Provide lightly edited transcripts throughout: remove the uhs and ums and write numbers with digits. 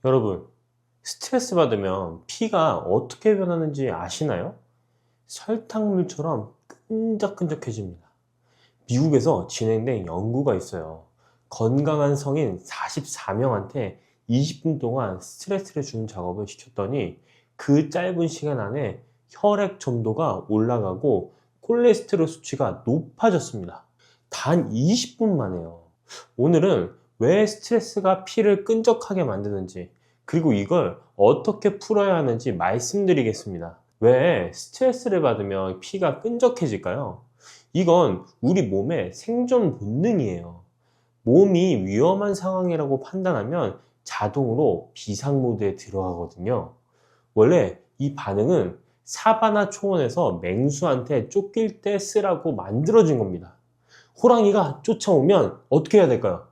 여러분, 스트레스 받으면 피가 어떻게 변하는지 아시나요? 설탕물처럼 끈적끈적해집니다. 미국에서 진행된 연구가 있어요. 건강한 성인 44명한테 20분 동안 스트레스를 주는 작업을 시켰더니 그 짧은 시간 안에 혈액 점도가 올라가고 콜레스테롤 수치가 높아졌습니다. 단 20분 만에요. 오늘은 왜 스트레스가 피를 끈적하게 만드는지, 그리고 이걸 어떻게 풀어야 하는지 말씀드리겠습니다. 왜 스트레스를 받으면 피가 끈적해질까요? 이건 우리 몸의 생존 본능이에요. 몸이 위험한 상황이라고 판단하면 자동으로 비상 모드에 들어가거든요. 원래 이 반응은 사바나 초원에서 맹수한테 쫓길 때 쓰라고 만들어진 겁니다. 호랑이가 쫓아오면 어떻게 해야 될까요?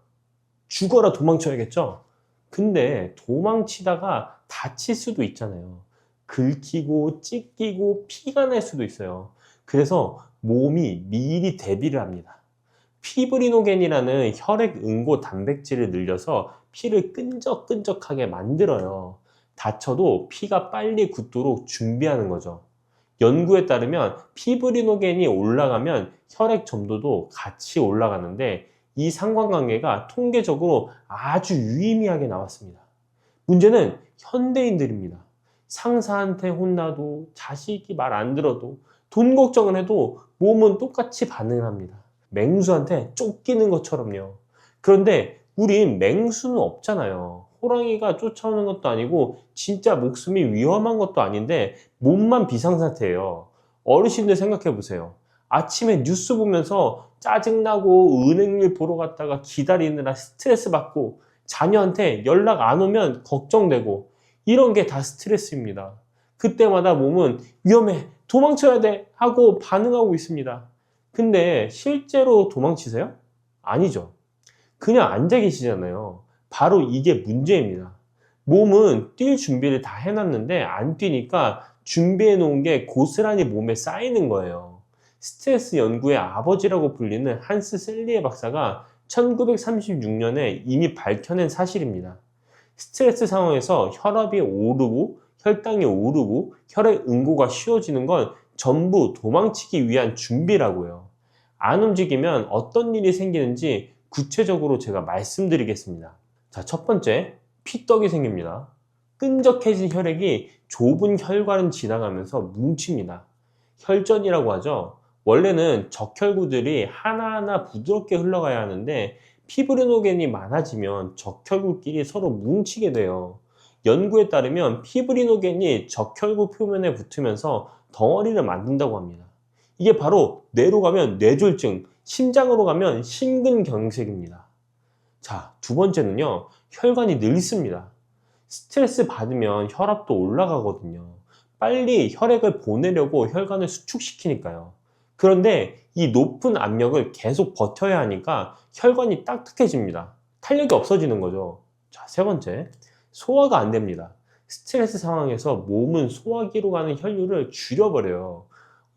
죽어라 도망쳐야겠죠? 근데 도망치다가 다칠 수도 있잖아요. 긁히고 찢기고 피가 날 수도 있어요. 그래서 몸이 미리 대비를 합니다. 피브리노겐이라는 혈액 응고 단백질을 늘려서 피를 끈적끈적하게 만들어요. 다쳐도 피가 빨리 굳도록 준비하는 거죠. 연구에 따르면 피브리노겐이 올라가면 혈액 점도도 같이 올라가는데 이 상관관계가 통계적으로 아주 유의미하게 나왔습니다. 문제는 현대인들입니다. 상사한테 혼나도 자식이 말 안 들어도 돈 걱정을 해도 몸은 똑같이 반응을 합니다. 맹수한테 쫓기는 것처럼요. 그런데 우린 맹수는 없잖아요. 호랑이가 쫓아오는 것도 아니고 진짜 목숨이 위험한 것도 아닌데 몸만 비상사태예요. 어르신들 생각해 보세요. 아침에 뉴스 보면서 짜증나고 은행일 보러 갔다가 기다리느라 스트레스 받고 자녀한테 연락 안 오면 걱정되고 이런 게 다 스트레스입니다. 그때마다 몸은 위험해, 도망쳐야 돼 하고 반응하고 있습니다. 근데 실제로 도망치세요? 아니죠. 그냥 앉아 계시잖아요. 바로 이게 문제입니다. 몸은 뛸 준비를 다 해놨는데 안 뛰니까 준비해 놓은 게 고스란히 몸에 쌓이는 거예요. 스트레스 연구의 아버지라고 불리는 한스 셀리에 박사가 1936년에 이미 밝혀낸 사실입니다. 스트레스 상황에서 혈압이 오르고 혈당이 오르고 혈액 응고가 쉬워지는 건 전부 도망치기 위한 준비라고요. 안 움직이면 어떤 일이 생기는지 구체적으로 제가 말씀드리겠습니다. 자, 첫 번째, 피떡이 생깁니다. 끈적해진 혈액이 좁은 혈관을 지나가면서 뭉칩니다. 혈전이라고 하죠. 원래는 적혈구들이 하나하나 부드럽게 흘러가야 하는데 피브리노겐이 많아지면 적혈구끼리 서로 뭉치게 돼요. 연구에 따르면 피브리노겐이 적혈구 표면에 붙으면서 덩어리를 만든다고 합니다. 이게 바로 뇌로 가면 뇌졸중, 심장으로 가면 심근경색입니다. 자, 두 번째는요, 혈관이 늘습니다. 스트레스 받으면 혈압도 올라가거든요. 빨리 혈액을 보내려고 혈관을 수축시키니까요. 그런데 이 높은 압력을 계속 버텨야 하니까 혈관이 딱딱해집니다. 탄력이 없어지는 거죠. 자, 세 번째, 소화가 안 됩니다. 스트레스 상황에서 몸은 소화기로 가는 혈류를 줄여버려요.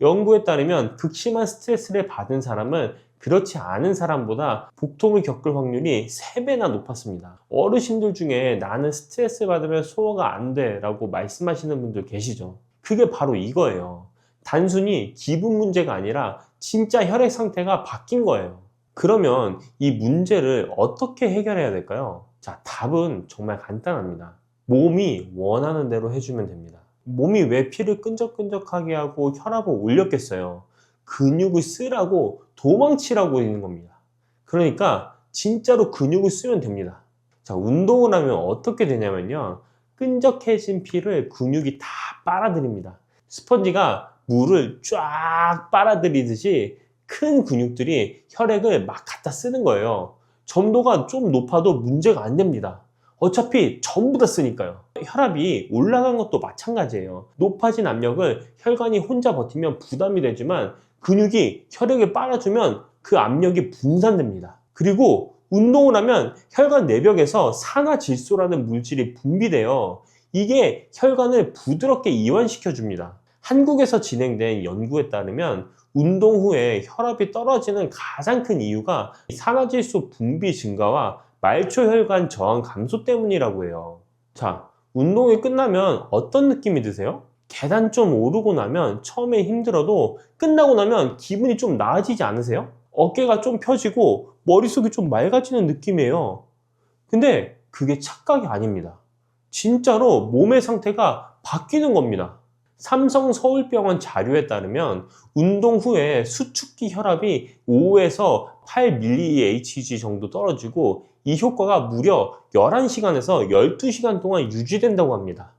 연구에 따르면 극심한 스트레스를 받은 사람은 그렇지 않은 사람보다 복통을 겪을 확률이 3배나 높았습니다. 어르신들 중에 나는 스트레스 받으면 소화가 안 돼 라고 말씀하시는 분들 계시죠? 그게 바로 이거예요. 단순히 기분 문제가 아니라 진짜 혈액 상태가 바뀐 거예요. 그러면 이 문제를 어떻게 해결해야 될까요? 자, 답은 정말 간단합니다. 몸이 원하는 대로 해주면 됩니다. 몸이 왜 피를 끈적끈적하게 하고 혈압을 올렸겠어요? 근육을 쓰라고 도망치라고 있는 겁니다. 그러니까 진짜로 근육을 쓰면 됩니다. 자, 운동을 하면 어떻게 되냐면요, 끈적해진 피를 근육이 다 빨아들입니다. 스펀지가 물을 쫙 빨아들이듯이 큰 근육들이 혈액을 막 갖다 쓰는 거예요. 점도가 좀 높아도 문제가 안 됩니다. 어차피 전부 다 쓰니까요. 혈압이 올라간 것도 마찬가지예요. 높아진 압력을 혈관이 혼자 버티면 부담이 되지만 근육이 혈액을 빨아주면 그 압력이 분산됩니다. 그리고 운동을 하면 혈관 내벽에서 산화질소라는 물질이 분비돼요. 이게 혈관을 부드럽게 이완시켜 줍니다. 한국에서 진행된 연구에 따르면 운동 후에 혈압이 떨어지는 가장 큰 이유가 산화질소 분비 증가와 말초혈관 저항 감소 때문이라고 해요. 자, 운동이 끝나면 어떤 느낌이 드세요? 계단 좀 오르고 나면 처음에 힘들어도 끝나고 나면 기분이 좀 나아지지 않으세요? 어깨가 좀 펴지고 머릿속이 좀 맑아지는 느낌이에요. 근데 그게 착각이 아닙니다. 진짜로 몸의 상태가 바뀌는 겁니다. 삼성 서울병원 자료에 따르면 운동 후에 수축기 혈압이 5에서 8mHg 정도 떨어지고 이 효과가 무려 11시간에서 12시간 동안 유지된다고 합니다.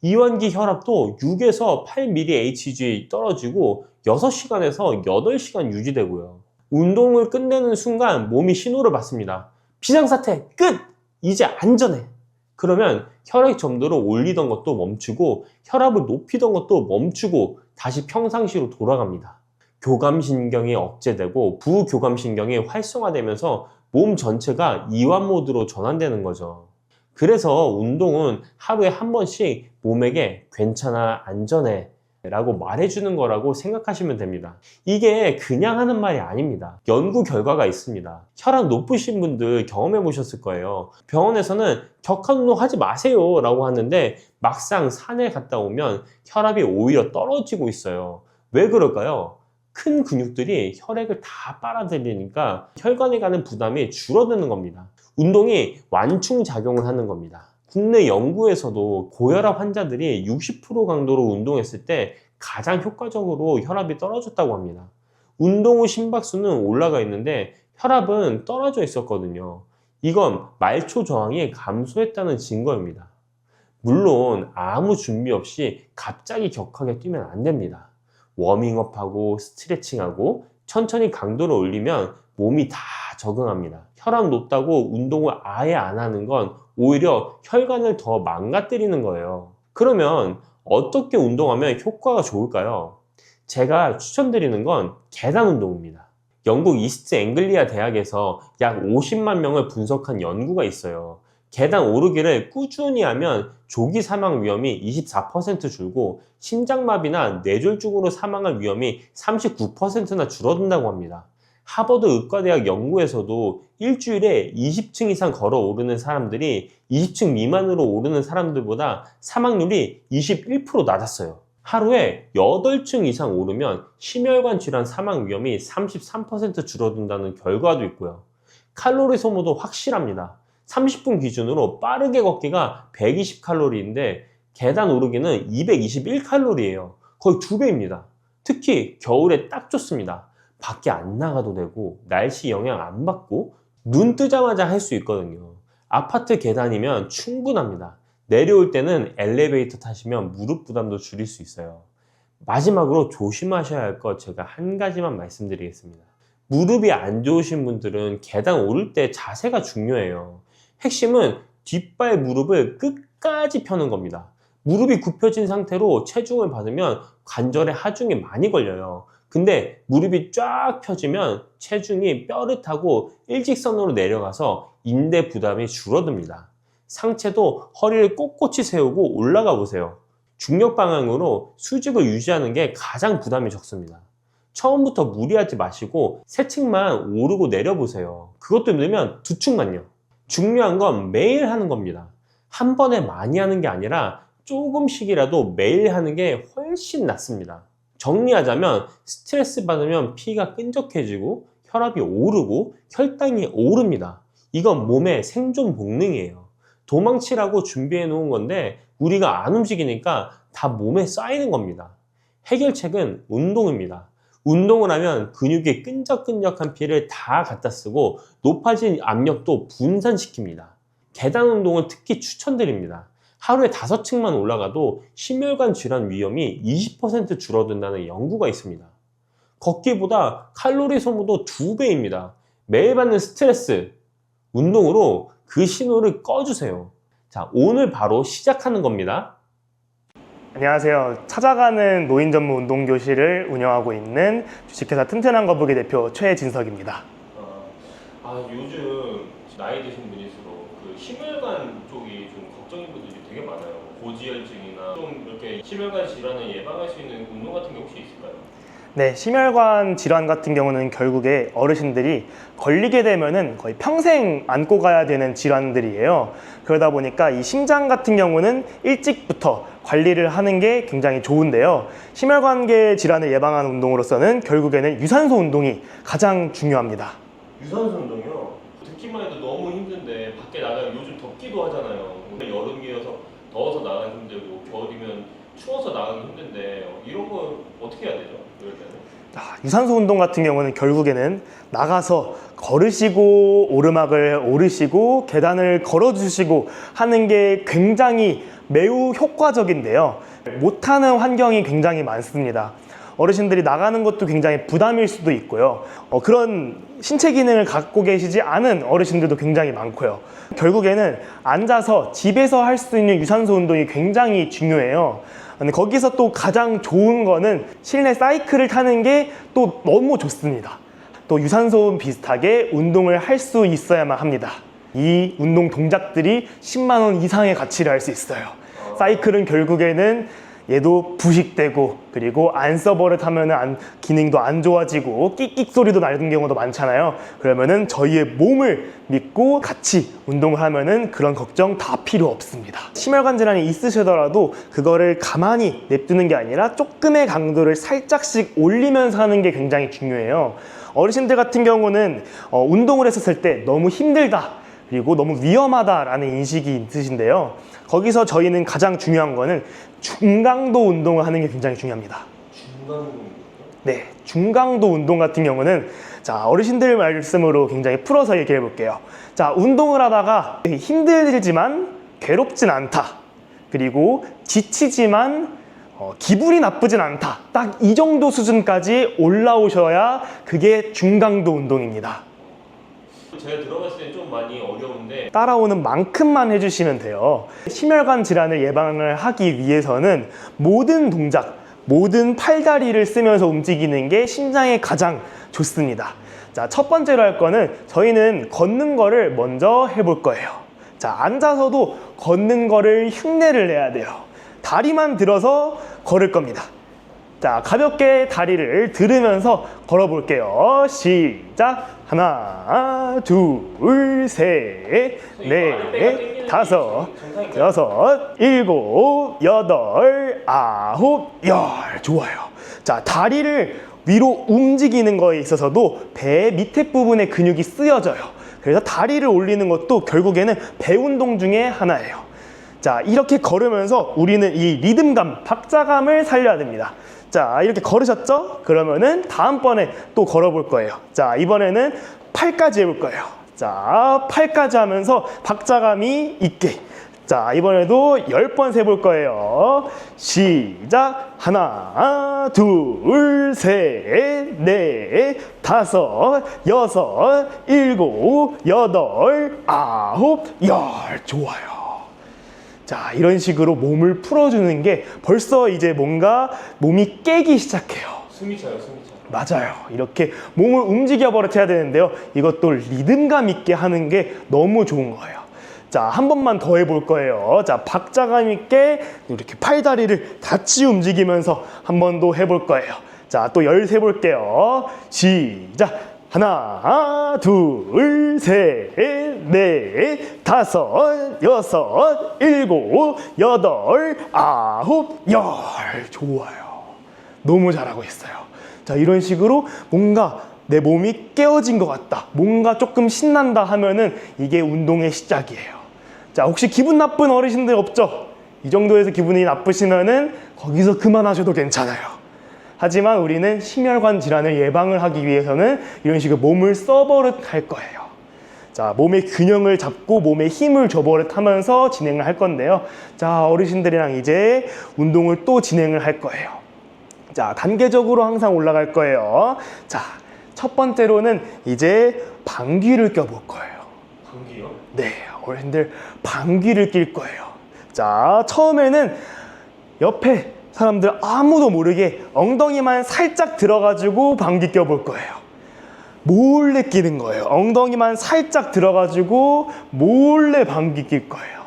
이완기 혈압도 6에서 8mHg 떨어지고 6시간에서 8시간 유지되고요. 운동을 끝내는 순간 몸이 신호를 받습니다. 비상사태 끝! 이제 안전해! 그러면 혈액 점도를 올리던 것도 멈추고 혈압을 높이던 것도 멈추고 다시 평상시로 돌아갑니다. 교감신경이 억제되고 부교감신경이 활성화되면서 몸 전체가 이완 모드로 전환되는 거죠. 그래서 운동은 하루에 한 번씩 몸에게 괜찮아, 안전해 라고 말해주는 거라고 생각하시면 됩니다. 이게 그냥 하는 말이 아닙니다. 연구 결과가 있습니다. 혈압 높으신 분들 경험해 보셨을 거예요. 병원에서는 격한 운동 하지 마세요 라고 하는데 막상 산에 갔다 오면 혈압이 오히려 떨어지고 있어요. 왜 그럴까요? 큰 근육들이 혈액을 다 빨아들이니까 혈관에 가는 부담이 줄어드는 겁니다. 운동이 완충작용을 하는 겁니다. 국내 연구에서도 고혈압 환자들이 60% 강도로 운동했을 때 가장 효과적으로 혈압이 떨어졌다고 합니다. 운동 후 심박수는 올라가 있는데 혈압은 떨어져 있었거든요. 이건 말초 저항이 감소했다는 증거입니다. 물론 아무 준비 없이 갑자기 격하게 뛰면 안 됩니다. 워밍업하고 스트레칭하고 천천히 강도를 올리면 몸이 다 적응합니다. 혈압 높다고 운동을 아예 안 하는 건 오히려 혈관을 더 망가뜨리는 거예요. 그러면 어떻게 운동하면 효과가 좋을까요? 제가 추천드리는 건 계단 운동입니다. 영국 이스트 앵글리아 대학에서 약 50만 명을 분석한 연구가 있어요. 계단 오르기를 꾸준히 하면 조기 사망 위험이 24% 줄고 심장마비나 뇌졸중으로 사망할 위험이 39%나 줄어든다고 합니다. 하버드 의과대학 연구에서도 일주일에 20층 이상 걸어 오르는 사람들이 20층 미만으로 오르는 사람들보다 사망률이 21% 낮았어요. 하루에 8층 이상 오르면 심혈관 질환 사망 위험이 33% 줄어든다는 결과도 있고요. 칼로리 소모도 확실합니다. 30분 기준으로 빠르게 걷기가 120칼로리인데 계단 오르기는 221칼로리예요. 거의 2배입니다. 특히 겨울에 딱 좋습니다. 밖에 안 나가도 되고 날씨 영향 안 받고 눈 뜨자마자 할 수 있거든요. 아파트 계단이면 충분합니다. 내려올 때는 엘리베이터 타시면 무릎 부담도 줄일 수 있어요. 마지막으로 조심하셔야 할 것 제가 한 가지만 말씀드리겠습니다. 무릎이 안 좋으신 분들은 계단 오를 때 자세가 중요해요. 핵심은 뒷발 무릎을 끝까지 펴는 겁니다. 무릎이 굽혀진 상태로 체중을 받으면 관절에 하중이 많이 걸려요. 근데 무릎이 쫙 펴지면 체중이 뼈를 타고 일직선으로 내려가서 인대 부담이 줄어듭니다. 상체도 허리를 꼿꼿이 세우고 올라가 보세요. 중력 방향으로 수직을 유지하는 게 가장 부담이 적습니다. 처음부터 무리하지 마시고 3층만 오르고 내려보세요. 그것도 힘들면 2층만요. 중요한 건 매일 하는 겁니다. 한 번에 많이 하는 게 아니라 조금씩이라도 매일 하는 게 훨씬 낫습니다. 정리하자면 스트레스 받으면 피가 끈적해지고 혈압이 오르고 혈당이 오릅니다. 이건 몸의 생존 본능이에요. 도망치라고 준비해 놓은 건데 우리가 안 움직이니까 다 몸에 쌓이는 겁니다. 해결책은 운동입니다. 운동을 하면 근육에 끈적끈적한 피를 다 갖다 쓰고 높아진 압력도 분산시킵니다. 계단 운동을 특히 추천드립니다. 하루에 5층만 올라가도 심혈관 질환 위험이 20% 줄어든다는 연구가 있습니다. 걷기보다 칼로리 소모도 2배입니다. 매일 받는 스트레스, 운동으로 그 신호를 꺼주세요. 자, 오늘 바로 시작하는 겁니다. 안녕하세요. 찾아가는 노인 전문 운동교실을 운영하고 있는 주식회사 튼튼한 거북이 대표 최진석입니다. 요즘 나이 드신 분일수록 그 심혈관 쪽이 좀 걱정인 분들이 되게 많아요. 고지혈증이나 좀 이렇게 심혈관 질환을 예방할 수 있는 운동 같은 게 혹시 있을까요? 네, 심혈관 질환 같은 경우는 결국에 어르신들이 걸리게 되면은 거의 평생 안고 가야 되는 질환들이에요. 그러다 보니까 이 심장 같은 경우는 일찍부터 관리를 하는 게 굉장히 좋은데요. 심혈관계 질환을 예방하는 운동으로서는 결국에는 유산소 운동이 가장 중요합니다. 유산소 운동이요? 듣기만 해도 너무 힘든데 밖에 나가면 요즘 덥기도 하잖아요. 여름이어서 더워서 나가기 힘들고 겨울이면 추워서 나가기 힘든데 이런 거 어떻게 해야 되죠? 이럴 때는? 유산소 운동 같은 경우는 결국에는 나가서 걸으시고 오르막을 오르시고 계단을 걸어주시고 하는 게 굉장히 매우 효과적인데요. 못하는 환경이 굉장히 많습니다. 어르신들이 나가는 것도 굉장히 부담일 수도 있고요. 그런 신체 기능을 갖고 계시지 않은 어르신들도 굉장히 많고요. 결국에는 앉아서 집에서 할 수 있는 유산소 운동이 굉장히 중요해요. 근데 거기서 또 가장 좋은 거는 실내 사이클을 타는 게 또 너무 좋습니다. 또 유산소 비슷하게 운동을 할 수 있어야만 합니다. 이 운동 동작들이 10만 원 이상의 가치를 할 수 있어요. 사이클은 결국에는 얘도 부식되고 그리고 안 써버릇하면 기능도 안 좋아지고 끽끽 소리도 나는 경우도 많잖아요. 그러면은 저희의 몸을 믿고 같이 운동을 하면은 그런 걱정 다 필요 없습니다. 심혈관 질환이 있으시더라도 그거를 가만히 냅두는 게 아니라 조금의 강도를 살짝씩 올리면서 하는 게 굉장히 중요해요. 어르신들 같은 경우는 운동을 했었을 때 너무 힘들다 그리고 너무 위험하다라는 인식이 있으신데요. 거기서 저희는 가장 중요한 거는 중강도 운동을 하는 게 굉장히 중요합니다. 중강도? 네, 중강도 운동 같은 경우는 자, 어르신들 말씀으로 굉장히 풀어서 얘기해 볼게요. 자, 운동을 하다가 힘들지만 괴롭진 않다. 그리고 지치지만 기분이 나쁘진 않다. 딱 이 정도 수준까지 올라오셔야 그게 중강도 운동입니다. 제가 들어봤을 때 좀 많이 어려운데 따라오는 만큼만 해주시면 돼요. 심혈관 질환을 예방을 하기 위해서는 모든 동작, 모든 팔다리를 쓰면서 움직이는 게 심장에 가장 좋습니다. 자, 첫 번째로 할 거는 저희는 걷는 거를 먼저 해볼 거예요. 자, 앉아서도 걷는 거를 흉내를 내야 돼요. 다리만 들어서 걸을 겁니다. 자, 가볍게 다리를 들으면서 걸어볼게요. 시작! 하나, 둘, 셋, 넷, 다섯, 여섯, 일곱, 여덟, 아홉, 열. 좋아요. 자, 다리를 위로 움직이는 거에 있어서도 배 밑에 부분에 근육이 쓰여져요. 그래서 다리를 올리는 것도 결국에는 배 운동 중에 하나예요. 자, 이렇게 걸으면서 우리는 이 리듬감, 박자감을 살려야 됩니다. 자, 이렇게 걸으셨죠? 그러면은 다음번에 또 걸어볼 거예요. 자, 이번에는 팔까지 해볼 거예요. 자, 팔까지 하면서 박자감이 있게. 자, 이번에도 10번 세볼 거예요. 시작! 하나, 둘, 셋, 넷, 다섯, 여섯, 일곱, 여덟, 아홉, 열. 좋아요. 자, 이런 식으로 몸을 풀어주는 게 벌써 이제 뭔가 몸이 깨기 시작해요. 숨이 차요, 숨이 차. 맞아요. 이렇게 몸을 움직여 버릇해야 되는데요. 이것도 리듬감 있게 하는 게 너무 좋은 거예요. 자, 한 번만 더 해볼 거예요. 자, 박자감 있게 이렇게 팔다리를 같이 움직이면서 한 번 더 해볼 거예요. 자, 또 10 해볼게요. 시작! 하나, 둘, 셋, 넷, 다섯, 여섯, 일곱, 여덟, 아홉, 열. 좋아요. 너무 잘하고 있어요. 자, 이런 식으로 뭔가 내 몸이 깨어진 것 같다. 뭔가 조금 신난다 하면은 이게 운동의 시작이에요. 자, 혹시 기분 나쁜 어르신들 없죠? 이 정도에서 기분이 나쁘시면은 거기서 그만하셔도 괜찮아요. 하지만 우리는 심혈관 질환을 예방을 하기 위해서는 이런 식으로 몸을 써버릇할 거예요. 자, 몸의 균형을 잡고 몸에 힘을 줘버릇하면서 진행을 할 건데요. 자, 어르신들이랑 이제 운동을 또 진행을 할 거예요. 자, 단계적으로 항상 올라갈 거예요. 자, 첫 번째로는 이제 방귀를 껴볼 거예요. 방귀요? 네, 어르신들 방귀를 낄 거예요. 자, 처음에는 옆에 사람들 아무도 모르게 엉덩이만 살짝 들어가지고 방귀 껴볼 거예요. 몰래 끼는 거예요. 엉덩이만 살짝 들어가지고 몰래 방귀 낄 거예요.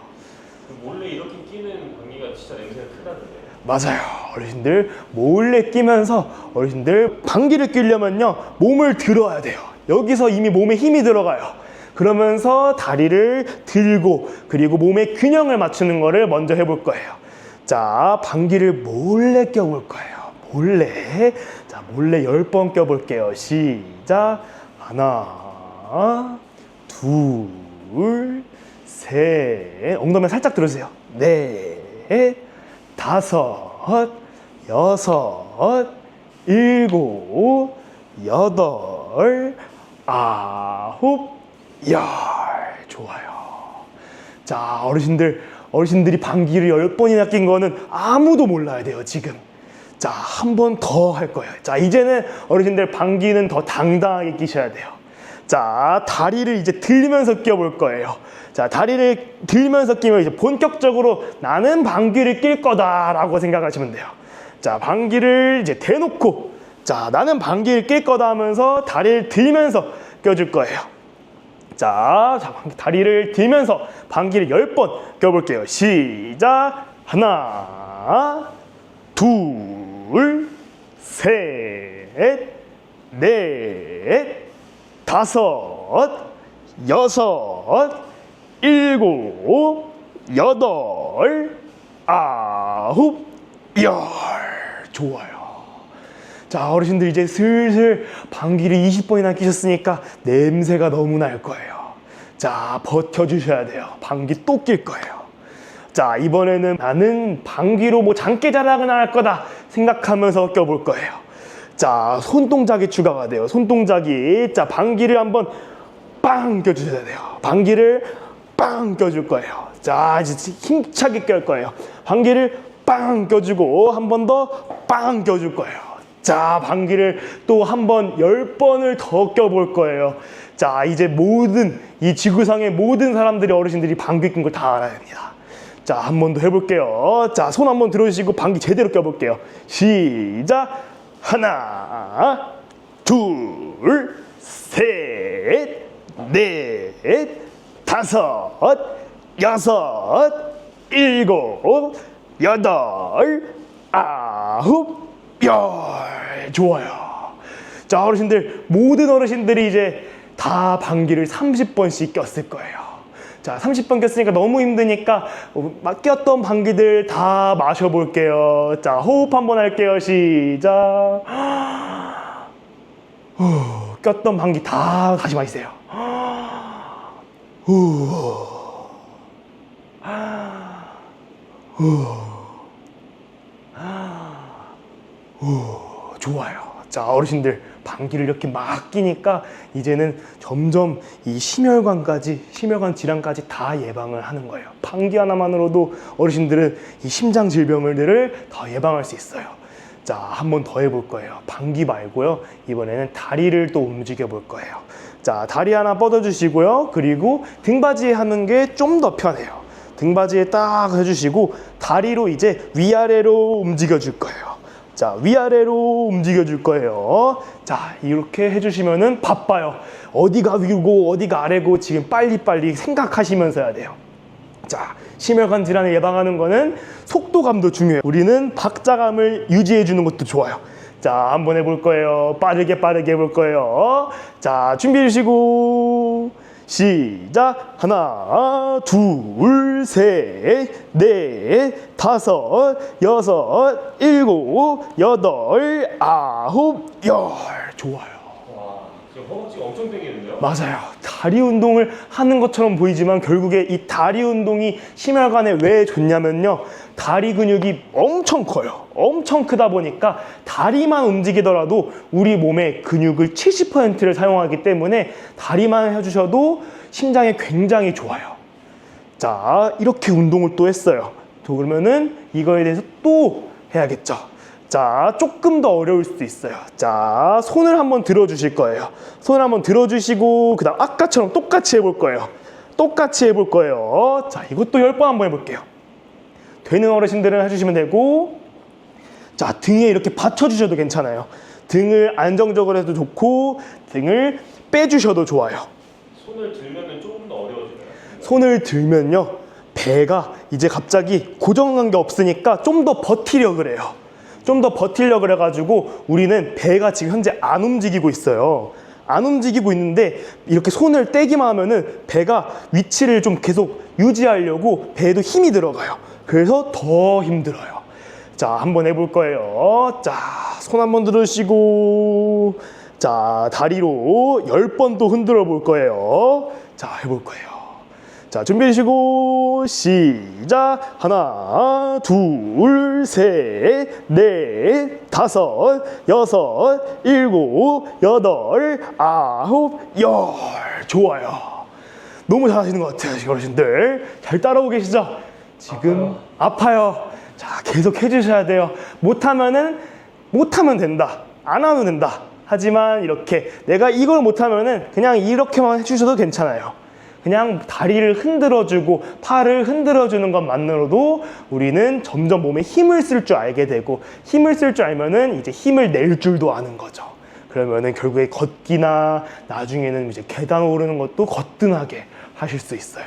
몰래 이렇게 끼는 방귀가 진짜 냄새가 크다던데요? 맞아요. 어르신들 몰래 끼면서 어르신들 방귀를 뀌려면요 몸을 들어야 돼요. 여기서 이미 몸에 힘이 들어가요. 그러면서 다리를 들고 그리고 몸의 균형을 맞추는 거를 먼저 해볼 거예요. 자, 방귀를 몰래 껴볼 거예요. 몰래. 자, 몰래 10번 껴볼게요. 시작. 하나, 둘, 셋. 엉덩이 살짝 들어주세요. 넷, 다섯, 여섯, 일곱, 여덟, 아홉, 열. 좋아요. 자, 어르신들이 방귀를 10번이나 낀 거는 아무도 몰라야 돼요, 지금. 자, 한 번 더 할 거예요. 자, 이제는 어르신들 방귀는 더 당당하게 끼셔야 돼요. 자, 다리를 이제 들면서 껴볼 거예요. 자, 다리를 들면서 끼면 이제 본격적으로 나는 방귀를 낄 거다라고 생각하시면 돼요. 자, 방귀를 이제 대놓고, 자, 나는 방귀를 낄 거다 하면서 다리를 들면서 껴줄 거예요. 자, 다리를 들면서 방귀를 10번 껴볼게요. 시작. 하나, 둘, 셋, 넷, 다섯, 여섯, 일곱, 여덟, 아홉, 열. 좋아요. 자, 어르신들 이제 슬슬 방귀를 20번이나 끼셨으니까 냄새가 너무 날 거예요. 자, 버텨주셔야 돼요. 방귀 또 낄 거예요. 자, 이번에는 나는 방귀로 뭐 장기자랑을 할 거다 생각하면서 껴볼 거예요. 자, 손동작이 추가가 돼요. 손동작이. 자, 방귀를 한번 빵 껴주셔야 돼요. 방귀를 빵 껴줄 거예요. 자, 이제 힘차게 껴 거예요. 방귀를 빵 껴주고 한 번 더 빵 껴줄 거예요. 자, 방귀를 또 한 번 10번을 더 껴볼 거예요. 자, 이제 이 지구상의 모든 사람들이 어르신들이 방귀 낀 걸 다 알아야 됩니다. 자, 한 번 더 해볼게요. 자, 손 한 번 들어주시고 방귀 제대로 껴볼게요. 시작. 하나, 둘, 셋, 넷, 다섯, 여섯, 일곱, 여덟, 아홉, 열. 좋아요. 자, 모든 어르신들이 이제 다 방귀를 30번씩 꼈을 거예요. 자, 30번 꼈으니까 너무 힘드니까 꼈던 방귀들 다 마셔볼게요. 자, 호흡 한번 할게요. 시작. 꼈던 방귀 다 다시 마시세요. 좋아요. 자, 어르신들 방귀를 이렇게 막 끼니까 이제는 점점 이 심혈관 질환까지 다 예방을 하는 거예요. 방귀 하나만으로도 어르신들은 이 심장 질병들을 다 예방할 수 있어요. 자, 한 번 더 해볼 거예요. 방귀 말고요. 이번에는 다리를 또 움직여 볼 거예요. 자, 다리 하나 뻗어주시고요. 그리고 등받이에 하는 게 좀 더 편해요. 등받이에 딱 해주시고 다리로 이제 위아래로 움직여 줄 거예요. 자, 위아래로 움직여 줄 거예요. 자, 이렇게 해주시면은 바빠요. 어디가 위고 어디가 아래고 지금 빨리빨리 생각하시면서 해야 돼요. 자, 심혈관 질환을 예방하는 거는 속도감도 중요해요. 우리는 박자감을 유지해 주는 것도 좋아요. 자, 한번 해볼 거예요. 빠르게 해볼 거예요. 자, 준비해 주시고 시작. 하나, 둘, 셋, 넷, 다섯, 여섯, 일곱, 여덟, 아홉, 열. 좋아요. 지금 허벅지가 엄청 땡기는데요? 맞아요. 다리 운동을 하는 것처럼 보이지만 결국에 이 다리 운동이 심혈관에 왜 좋냐면요. 다리 근육이 엄청 커요. 엄청 크다 보니까 다리만 움직이더라도 우리 몸의 근육을 70%를 사용하기 때문에 다리만 해주셔도 심장에 굉장히 좋아요. 자, 이렇게 운동을 또 했어요. 그러면은 이거에 대해서 또 해야겠죠. 자, 조금 더 어려울 수도 있어요. 자, 손을 한번 들어주실 거예요. 손을 한번 들어주시고 그 다음 아까처럼 똑같이 해볼 거예요. 자, 이것도 10번 한번 해볼게요. 되는 어르신들은 해주시면 되고, 자, 등에 이렇게 받쳐주셔도 괜찮아요. 등을 안정적으로 해도 좋고 등을 빼주셔도 좋아요. 손을 들면 조금 더 어려워지나요? 손을 들면요, 배가 이제 갑자기 고정한 게 없으니까 좀 더 버티려 그래요. 좀 더 버티려 그래가지고 우리는 배가 지금 현재 안 움직이고 있어요. 안 움직이고 있는데 이렇게 손을 떼기만 하면은 배가 위치를 좀 계속 유지하려고 배에도 힘이 들어가요. 그래서 더 힘들어요. 자, 한번 해볼 거예요. 자, 손 한번 들으시고, 자, 다리로 10번 또 흔들어 볼 거예요. 자, 해볼 거예요. 자, 준비하시고 시작. 하나, 둘, 셋, 넷, 다섯, 여섯, 일곱, 여덟, 아홉, 열. 좋아요. 너무 잘하시는 것 같아요, 지금 어르신들. 잘 따라오고 계시죠? 지금 아파요. 자, 계속 해주셔야 돼요. 못하면 된다. 안 하면 된다. 하지만 이렇게 내가 이걸 못하면은 그냥 이렇게만 해주셔도 괜찮아요. 그냥 다리를 흔들어주고 팔을 흔들어주는 것만으로도 우리는 점점 몸에 힘을 쓸 줄 알게 되고, 힘을 쓸 줄 알면은 이제 힘을 낼 줄도 아는 거죠. 그러면은 결국에 걷기나 나중에는 이제 계단 오르는 것도 거뜬하게 하실 수 있어요.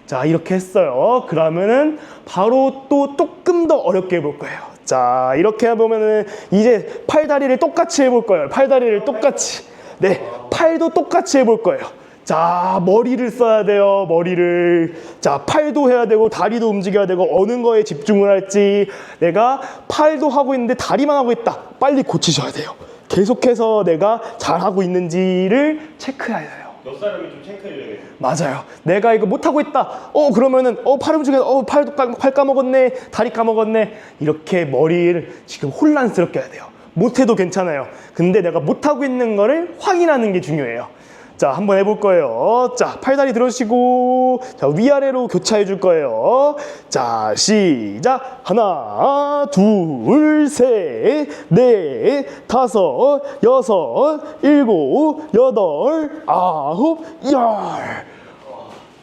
자, 이렇게 했어요. 그러면은 바로 또 조금 더 어렵게 해볼 거예요. 자, 이렇게 해보면은 이제 팔다리를 똑같이 해볼 거예요. 팔다리를 똑같이. 네, 팔도 똑같이 해볼 거예요. 자, 머리를 써야 돼요. 머리를. 자, 팔도 해야 되고 다리도 움직여야 되고 어느 거에 집중을 할지. 내가 팔도 하고 있는데 다리만 하고 있다. 빨리 고치셔야 돼요. 계속해서 내가 잘하고 있는지를 체크해야 돼요. 옆 사람이 좀 체크해줘야겠죠. 맞아요. 내가 이거 못하고 있다. 그러면은 팔 움직여. 팔 까먹었네. 다리 까먹었네. 이렇게 머리를 지금 혼란스럽게 해야 돼요. 못해도 괜찮아요. 근데 내가 못하고 있는 거를 확인하는 게 중요해요. 자, 한번 해볼 거예요. 자, 팔다리 들으시고, 자, 위아래로 교차해 줄 거예요. 자, 시작. 하나, 둘, 셋, 넷, 다섯, 여섯, 일곱, 여덟, 아홉, 열.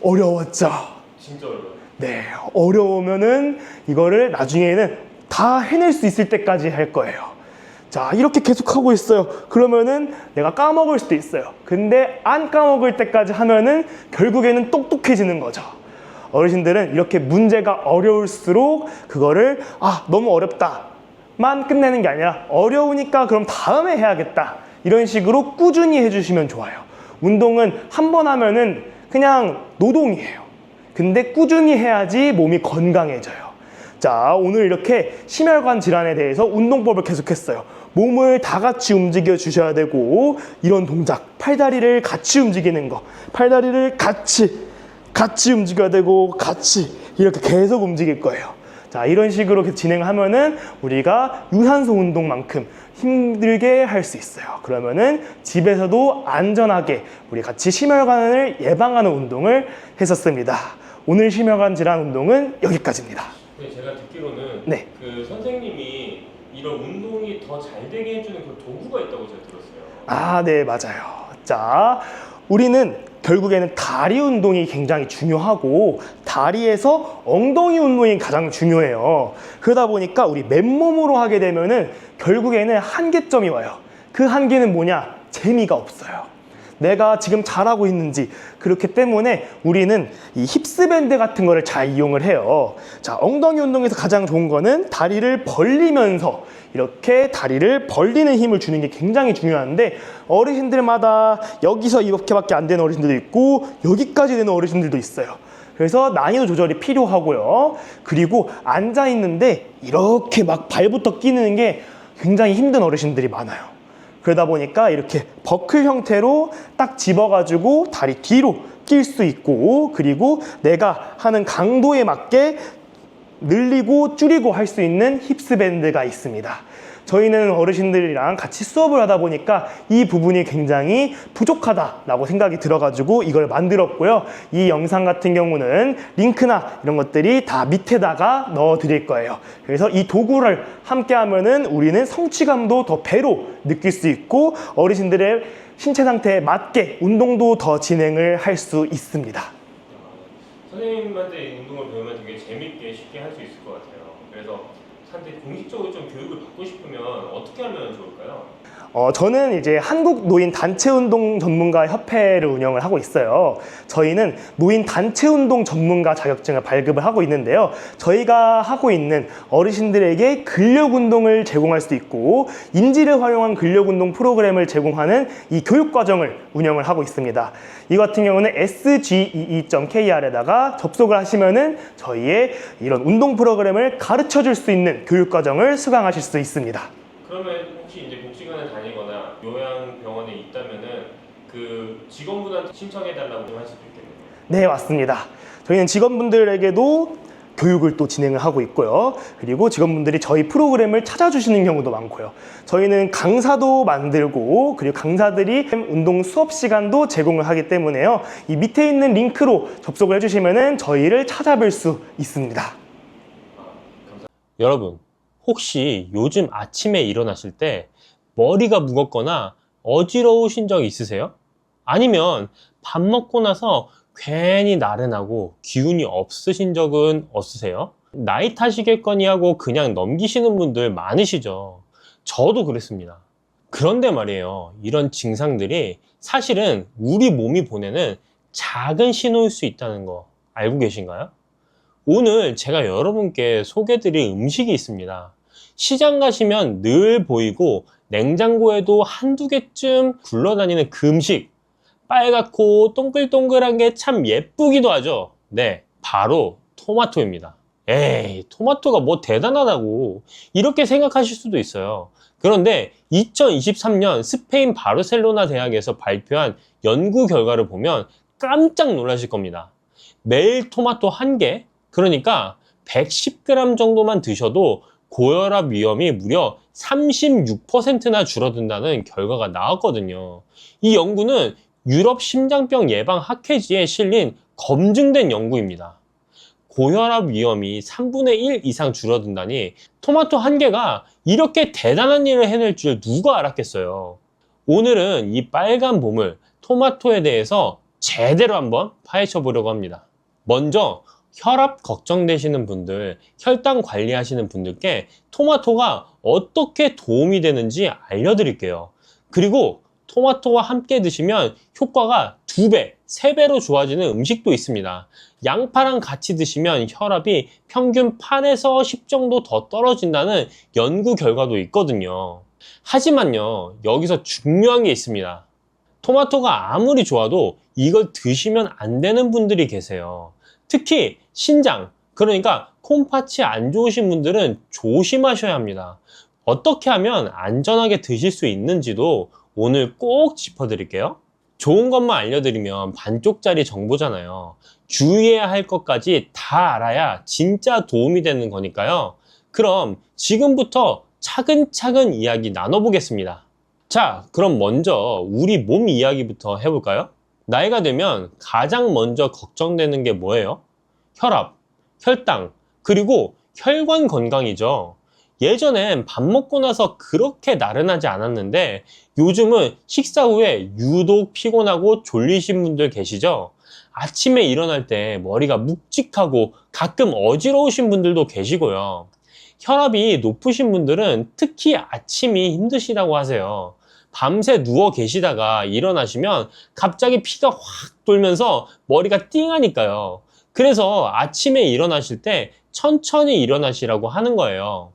어려웠죠? 진짜 어려워요. 네, 어려우면은 이거를 나중에는 다 해낼 수 있을 때까지 할 거예요. 자, 이렇게 계속 하고 있어요. 그러면은 내가 까먹을 수도 있어요. 근데 안 까먹을 때까지 하면은 결국에는 똑똑해지는 거죠. 어르신들은 이렇게 문제가 어려울수록 그거를 너무 어렵다만 끝내는 게 아니라 어려우니까 그럼 다음에 해야겠다. 이런 식으로 꾸준히 해주시면 좋아요. 운동은 한 번 하면은 그냥 노동이에요. 근데 꾸준히 해야지 몸이 건강해져요. 자, 오늘 이렇게 심혈관 질환에 대해서 운동법을 계속했어요. 몸을 다 같이 움직여 주셔야 되고, 이런 동작, 팔다리를 같이 움직이는 거, 팔다리를 같이 움직여야 되고, 같이 이렇게 계속 움직일 거예요. 자, 이런 식으로 진행하면은 우리가 유산소 운동만큼 힘들게 할 수 있어요. 그러면은 집에서도 안전하게 우리 같이 심혈관을 예방하는 운동을 했었습니다. 오늘 심혈관 질환 운동은 여기까지입니다. 근데 제가 듣기로는 네. 그 선생님이 이런 운동이 더 잘 되게 해주는 그 도구가 있다고 제가 들었어요. 네, 맞아요. 자, 우리는 결국에는 다리 운동이 굉장히 중요하고 다리에서 엉덩이 운동이 가장 중요해요. 그러다 보니까 우리 맨몸으로 하게 되면은 결국에는 한계점이 와요. 그 한계는 뭐냐? 재미가 없어요. 내가 지금 잘하고 있는지. 그렇기 때문에 우리는 이 힙스밴드 같은 거를 잘 이용을 해요. 자, 엉덩이 운동에서 가장 좋은 거는 다리를 벌리면서 이렇게 다리를 벌리는 힘을 주는 게 굉장히 중요한데, 어르신들마다 여기서 이렇게밖에 안 되는 어르신들도 있고 여기까지 되는 어르신들도 있어요. 그래서 난이도 조절이 필요하고요. 그리고 앉아 있는데 이렇게 막 발부터 끼는 게 굉장히 힘든 어르신들이 많아요. 그러다 보니까 이렇게 버클 형태로 딱 집어가지고 다리 뒤로 낄 수 있고, 그리고 내가 하는 강도에 맞게 늘리고 줄이고 할 수 있는 힙스밴드가 있습니다. 저희는 어르신들이랑 같이 수업을 하다 보니까 이 부분이 굉장히 부족하다라고 생각이 들어가지고 이걸 만들었고요. 이 영상 같은 경우는 링크나 이런 것들이 다 밑에다가 넣어 드릴 거예요. 그래서 이 도구를 함께 하면은 우리는 성취감도 더 배로 느낄 수 있고, 어르신들의 신체 상태에 맞게 운동도 더 진행을 할 수 있습니다. 선생님한테 이 운동을 배우면 되게 재밌게 쉽게 할 수 있을 것 같아요. 그래서 한테 공식적으로 좀 교육을 받고 싶으면 어떻게 하면 좋을까요? 저는 이제 한국 노인 단체 운동 전문가 협회를 운영을 하고 있어요. 저희는 노인 단체 운동 전문가 자격증을 발급을 하고 있는데요. 저희가 하고 있는 어르신들에게 근력 운동을 제공할 수도 있고 인지를 활용한 근력 운동 프로그램을 제공하는 이 교육 과정을 운영을 하고 있습니다. 이 같은 경우는 sgee.kr에다가 접속을 하시면은 저희의 이런 운동 프로그램을 가르쳐 줄 수 있는 교육 과정을 수강하실 수 있습니다. 그러면 혹시 이제 복지관에 다니거나 요양병원에 있다면은 그 직원분한테 신청해달라고 좀 할 수도 있겠네요. 네, 맞습니다. 저희는 직원분들에게도 교육을 또 진행을 하고 있고요. 그리고 직원분들이 저희 프로그램을 찾아주시는 경우도 많고요. 저희는 강사도 만들고 그리고 강사들이 운동 수업 시간도 제공을 하기 때문에요. 이 밑에 있는 링크로 접속을 해주시면 저희를 찾아뵐 수 있습니다. 여러분, 혹시 요즘 아침에 일어나실 때 머리가 무겁거나 어지러우신 적 있으세요? 아니면 밥 먹고 나서 괜히 나른하고 기운이 없으신 적은 없으세요? 나이 탓이겠거니 하고 그냥 넘기시는 분들 많으시죠. 저도 그랬습니다. 그런데 말이에요, 이런 증상들이 사실은 우리 몸이 보내는 작은 신호일 수 있다는 거 알고 계신가요? 오늘 제가 여러분께 소개드릴 음식이 있습니다. 시장 가시면 늘 보이고 냉장고에도 한두 개쯤 굴러다니는 그 음식, 빨갛고 동글동글한 게 참 예쁘기도 하죠. 네, 바로 토마토입니다. 에이, 토마토가 뭐 대단하다고 이렇게 생각하실 수도 있어요. 그런데 2023년 스페인 바르셀로나 대학에서 발표한 연구 결과를 보면 깜짝 놀라실 겁니다. 매일 토마토 한 개, 그러니까 110g 정도만 드셔도 고혈압 위험이 무려 36%나 줄어든다는 결과가 나왔거든요. 이 연구는 유럽 심장병 예방 학회지에 실린 검증된 연구입니다. 고혈압 위험이 3분의 1 이상 줄어든다니 토마토 한 개가 이렇게 대단한 일을 해낼 줄 누가 알았겠어요. 오늘은 이 빨간 보물 토마토에 대해서 제대로 한번 파헤쳐 보려고 합니다. 먼저 혈압 걱정되시는 분들, 혈당 관리하시는 분들께 토마토가 어떻게 도움이 되는지 알려드릴게요. 그리고 토마토와 함께 드시면 효과가 2배, 3배로 좋아지는 음식도 있습니다. 양파랑 같이 드시면 혈압이 평균 8에서 10 정도 더 떨어진다는 연구 결과도 있거든요. 하지만요, 여기서 중요한 게 있습니다. 토마토가 아무리 좋아도 이걸 드시면 안 되는 분들이 계세요. 특히 신장, 그러니까 콩팥이 안 좋으신 분들은 조심하셔야 합니다. 어떻게 하면 안전하게 드실 수 있는지도 오늘 꼭 짚어드릴게요. 좋은 것만 알려드리면 반쪽짜리 정보잖아요. 주의해야 할 것까지 다 알아야 진짜 도움이 되는 거니까요. 그럼 지금부터 차근차근 이야기 나눠보겠습니다. 자, 그럼 먼저 우리 몸 이야기부터 해볼까요? 나이가 되면 가장 먼저 걱정되는 게 뭐예요? 혈압, 혈당, 그리고 혈관 건강이죠. 예전엔 밥 먹고 나서 그렇게 나른하지 않았는데 요즘은 식사 후에 유독 피곤하고 졸리신 분들 계시죠? 아침에 일어날 때 머리가 묵직하고 가끔 어지러우신 분들도 계시고요. 혈압이 높으신 분들은 특히 아침이 힘드시다고 하세요. 밤새 누워 계시다가 일어나시면 갑자기 피가 확 돌면서 머리가 띵하니까요. 그래서 아침에 일어나실 때 천천히 일어나시라고 하는 거예요.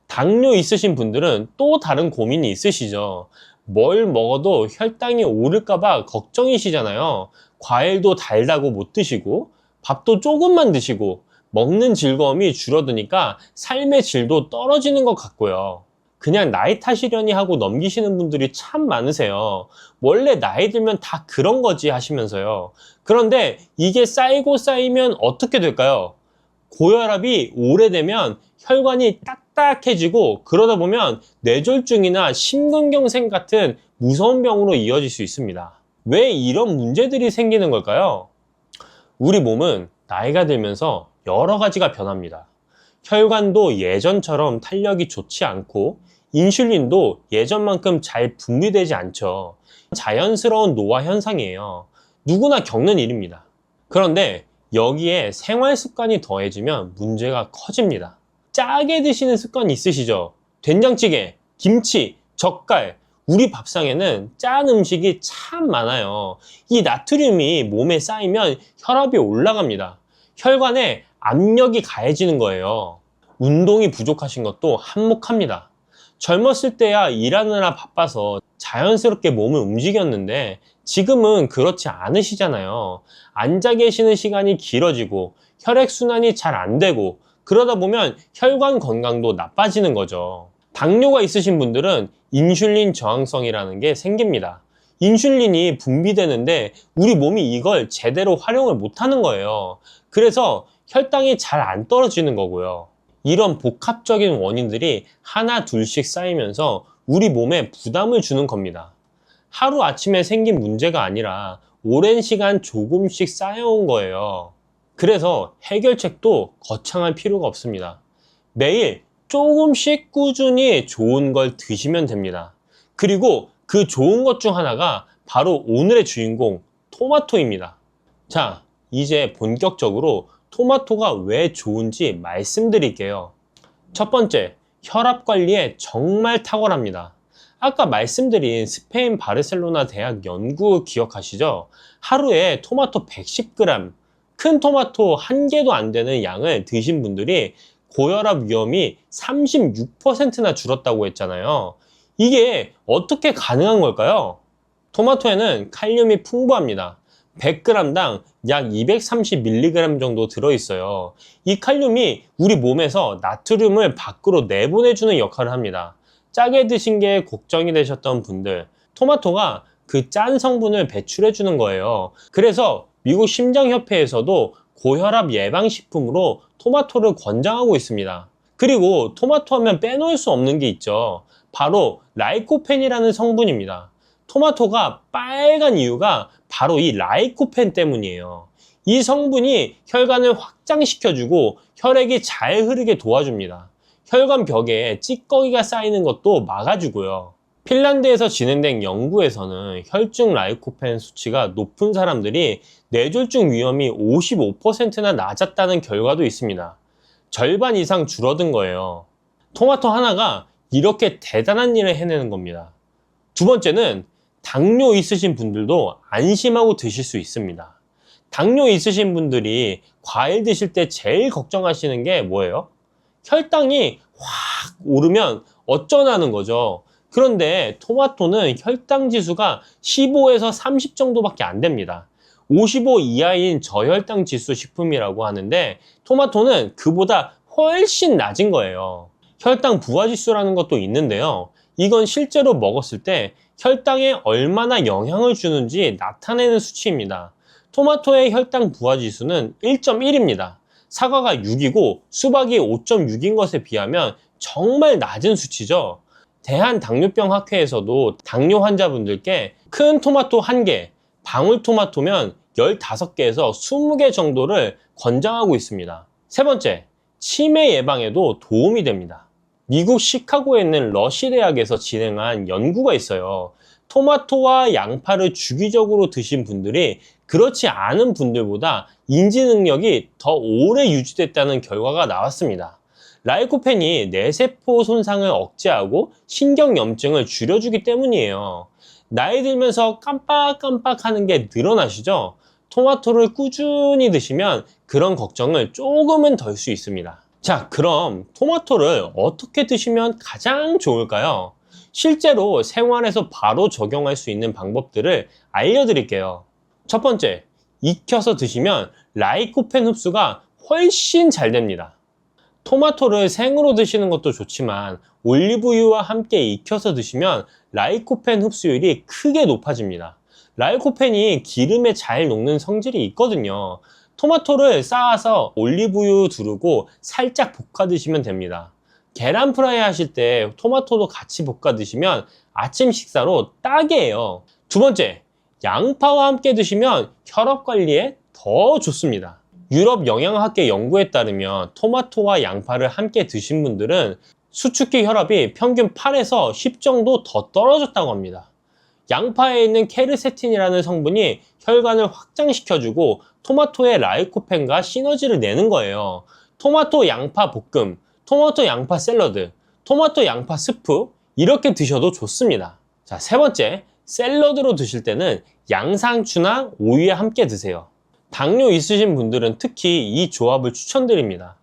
당뇨 있으신 분들은 또 다른 고민이 있으시죠. 뭘 먹어도 혈당이 오를까봐 걱정이시잖아요. 과일도 달다고 못 드시고 밥도 조금만 드시고 먹는 즐거움이 줄어드니까 삶의 질도 떨어지는 것 같고요. 그냥 나이 탓이려니 하고 넘기시는 분들이 참 많으세요. 원래 나이 들면 다 그런 거지 하시면서요. 그런데 이게 쌓이고 쌓이면 어떻게 될까요? 고혈압이 오래되면 혈관이 딱딱해지고 그러다 보면 뇌졸중이나 심근경색 같은 무서운 병으로 이어질 수 있습니다. 왜 이런 문제들이 생기는 걸까요? 우리 몸은 나이가 들면서 여러 가지가 변합니다. 혈관도 예전처럼 탄력이 좋지 않고 인슐린도 예전만큼 잘 분비되지 않죠. 자연스러운 노화 현상이에요. 누구나 겪는 일입니다. 그런데 여기에 생활 습관이 더해지면 문제가 커집니다. 짜게 드시는 습관 있으시죠? 된장찌개, 김치, 젓갈, 우리 밥상에는 짠 음식이 참 많아요. 이 나트륨이 몸에 쌓이면 혈압이 올라갑니다. 혈관에 압력이 가해지는 거예요. 운동이 부족하신 것도 한몫합니다. 젊었을 때야 일하느라 바빠서 자연스럽게 몸을 움직였는데 지금은 그렇지 않으시잖아요. 앉아 계시는 시간이 길어지고 혈액순환이 잘 안 되고 그러다 보면 혈관 건강도 나빠지는 거죠. 당뇨가 있으신 분들은 인슐린 저항성이라는 게 생깁니다. 인슐린이 분비되는데 우리 몸이 이걸 제대로 활용을 못하는 거예요. 그래서 혈당이 잘 안 떨어지는 거고요. 이런 복합적인 원인들이 하나 둘씩 쌓이면서 우리 몸에 부담을 주는 겁니다. 하루아침에 생긴 문제가 아니라 오랜 시간 조금씩 쌓여온 거예요. 그래서 해결책도 거창할 필요가 없습니다. 매일 조금씩 꾸준히 좋은 걸 드시면 됩니다. 그리고 그 좋은 것 중 하나가 바로 오늘의 주인공 토마토입니다. 자, 이제 본격적으로 토마토가 왜 좋은지 말씀드릴게요. 첫 번째, 혈압 관리에 정말 탁월합니다. 아까 말씀드린 스페인 바르셀로나 대학 연구 기억하시죠? 하루에 토마토 110g, 큰 토마토 한 개도 안 되는 양을 드신 분들이 고혈압 위험이 36%나 줄었다고 했잖아요. 이게 어떻게 가능한 걸까요? 토마토에는 칼륨이 풍부합니다. 100g당 약 230mg 정도 들어있어요. 이 칼륨이 우리 몸에서 나트륨을 밖으로 내보내주는 역할을 합니다. 짜게 드신 게 걱정이 되셨던 분들, 토마토가 그 짠 성분을 배출해주는 거예요. 그래서 미국 심장협회에서도 고혈압 예방식품으로 토마토를 권장하고 있습니다. 그리고 토마토 하면 빼놓을 수 없는 게 있죠. 바로 라이코펜이라는 성분입니다. 토마토가 빨간 이유가 바로 이 라이코펜 때문이에요. 이 성분이 혈관을 확장시켜주고 혈액이 잘 흐르게 도와줍니다. 혈관 벽에 찌꺼기가 쌓이는 것도 막아주고요. 핀란드에서 진행된 연구에서는 혈중 라이코펜 수치가 높은 사람들이 뇌졸중 위험이 55%나 낮았다는 결과도 있습니다. 절반 이상 줄어든 거예요. 토마토 하나가 이렇게 대단한 일을 해내는 겁니다. 두 번째는 당뇨 있으신 분들도 안심하고 드실 수 있습니다. 당뇨 있으신 분들이 과일 드실 때 제일 걱정하시는 게 뭐예요? 혈당이 확 오르면 어쩌나는 거죠. 그런데 토마토는 혈당 지수가 15에서 30 정도밖에 안 됩니다. 55 이하인 저혈당 지수 식품이라고 하는데 토마토는 그보다 훨씬 낮은 거예요. 혈당 부하 지수라는 것도 있는데요. 이건 실제로 먹었을 때 혈당에 얼마나 영향을 주는지 나타내는 수치입니다. 토마토의 혈당 부하 지수는 1.1입니다. 사과가 6이고 수박이 5.6인 것에 비하면 정말 낮은 수치죠. 대한당뇨병학회에서도 당뇨 환자분들께 큰 토마토 1개, 방울토마토면 15개에서 20개 정도를 권장하고 있습니다. 세 번째, 치매 예방에도 도움이 됩니다. 미국 시카고에 있는 러시 대학에서 진행한 연구가 있어요. 토마토와 양파를 주기적으로 드신 분들이 그렇지 않은 분들보다 인지 능력이 더 오래 유지됐다는 결과가 나왔습니다. 라이코펜이 뇌세포 손상을 억제하고 신경염증을 줄여주기 때문이에요. 나이 들면서 깜빡깜빡 하는 게 늘어나시죠? 토마토를 꾸준히 드시면 그런 걱정을 조금은 덜 수 있습니다. 자, 그럼 토마토를 어떻게 드시면 가장 좋을까요? 실제로 생활에서 바로 적용할 수 있는 방법들을 알려드릴게요. 첫 번째, 익혀서 드시면 라이코펜 흡수가 훨씬 잘 됩니다. 토마토를 생으로 드시는 것도 좋지만 올리브유와 함께 익혀서 드시면 라이코펜 흡수율이 크게 높아집니다. 라이코펜이 기름에 잘 녹는 성질이 있거든요. 토마토를 쌓아서 올리브유 두르고 살짝 볶아 드시면 됩니다. 계란 프라이 하실 때 토마토도 같이 볶아 드시면 아침 식사로 딱이에요. 두 번째, 양파와 함께 드시면 혈압 관리에 더 좋습니다. 유럽 영양학회 연구에 따르면 토마토와 양파를 함께 드신 분들은 수축기 혈압이 평균 8에서 10 정도 더 떨어졌다고 합니다. 양파에 있는 케르세틴이라는 성분이 혈관을 확장시켜주고 토마토의 라이코펜과 시너지를 내는 거예요. 토마토 양파 볶음, 토마토 양파 샐러드, 토마토 양파 스프 이렇게 드셔도 좋습니다. 자, 세 번째, 샐러드로 드실 때는 양상추나 오이와 함께 드세요. 당뇨 있으신 분들은 특히 이 조합을 추천드립니다.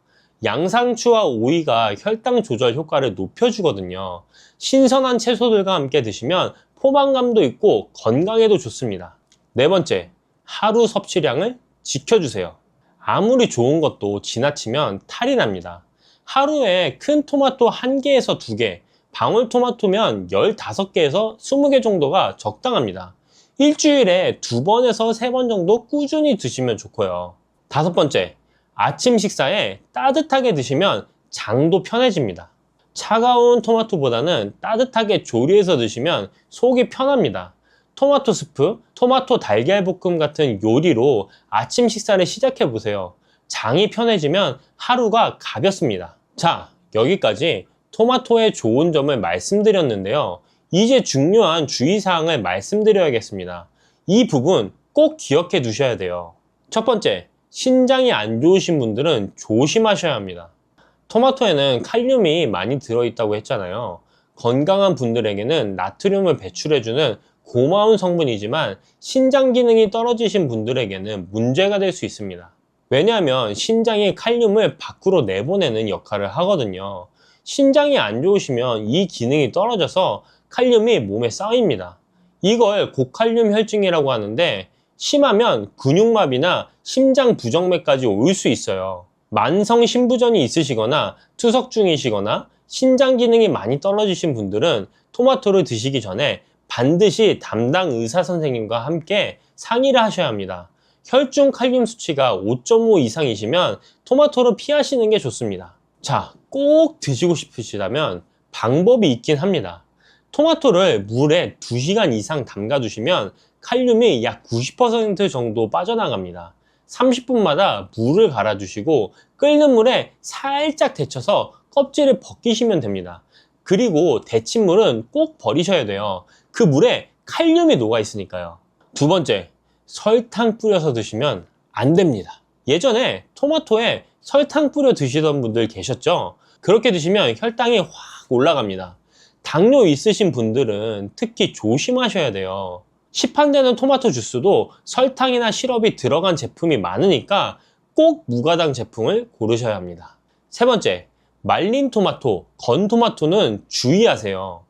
양상추와 오이가 혈당 조절 효과를 높여주거든요. 신선한 채소들과 함께 드시면 포만감도 있고 건강에도 좋습니다. 네 번째, 하루 섭취량을 지켜주세요. 아무리 좋은 것도 지나치면 탈이 납니다. 하루에 큰 토마토 1개에서 2개, 방울토마토면 15개에서 20개 정도가 적당합니다. 일주일에 2번에서 3번 정도 꾸준히 드시면 좋고요. 다섯 번째, 아침 식사에 따뜻하게 드시면 장도 편해집니다. 차가운 토마토보다는 따뜻하게 조리해서 드시면 속이 편합니다. 토마토 스프, 토마토 달걀볶음 같은 요리로 아침 식사를 시작해 보세요. 장이 편해지면 하루가 가볍습니다. 자, 여기까지 토마토의 좋은 점을 말씀드렸는데요. 이제 중요한 주의사항을 말씀드려야겠습니다. 이 부분 꼭 기억해 두셔야 돼요. 첫 번째, 신장이 안 좋으신 분들은 조심하셔야 합니다. 토마토에는 칼륨이 많이 들어있다고 했잖아요. 건강한 분들에게는 나트륨을 배출해주는 고마운 성분이지만 신장 기능이 떨어지신 분들에게는 문제가 될 수 있습니다. 왜냐하면 신장이 칼륨을 밖으로 내보내는 역할을 하거든요. 신장이 안 좋으시면 이 기능이 떨어져서 칼륨이 몸에 쌓입니다. 이걸 고칼륨 혈증이라고 하는데 심하면 근육마비나 심장 부정맥까지 올 수 있어요. 만성 신부전이 있으시거나 투석 중이시거나 신장 기능이 많이 떨어지신 분들은 토마토를 드시기 전에 반드시 담당 의사 선생님과 함께 상의를 하셔야 합니다. 혈중 칼륨 수치가 5.5 이상이시면 토마토를 피하시는 게 좋습니다. 자, 꼭 드시고 싶으시다면 방법이 있긴 합니다. 토마토를 물에 2시간 이상 담가 두시면 칼륨이 약 90% 정도 빠져나갑니다. 30분마다 물을 갈아주시고 끓는 물에 살짝 데쳐서 껍질을 벗기시면 됩니다. 그리고 데친 물은 꼭 버리셔야 돼요. 그 물에 칼륨이 녹아 있으니까요. 두 번째, 설탕 뿌려서 드시면 안 됩니다. 예전에 토마토에 설탕 뿌려 드시던 분들 계셨죠? 그렇게 드시면 혈당이 확 올라갑니다. 당뇨 있으신 분들은 특히 조심하셔야 돼요. 시판되는 토마토 주스도 설탕이나 시럽이 들어간 제품이 많으니까 꼭 무가당 제품을 고르셔야 합니다. 세 번째, 말린 토마토, 건 토마토는 주의하세요.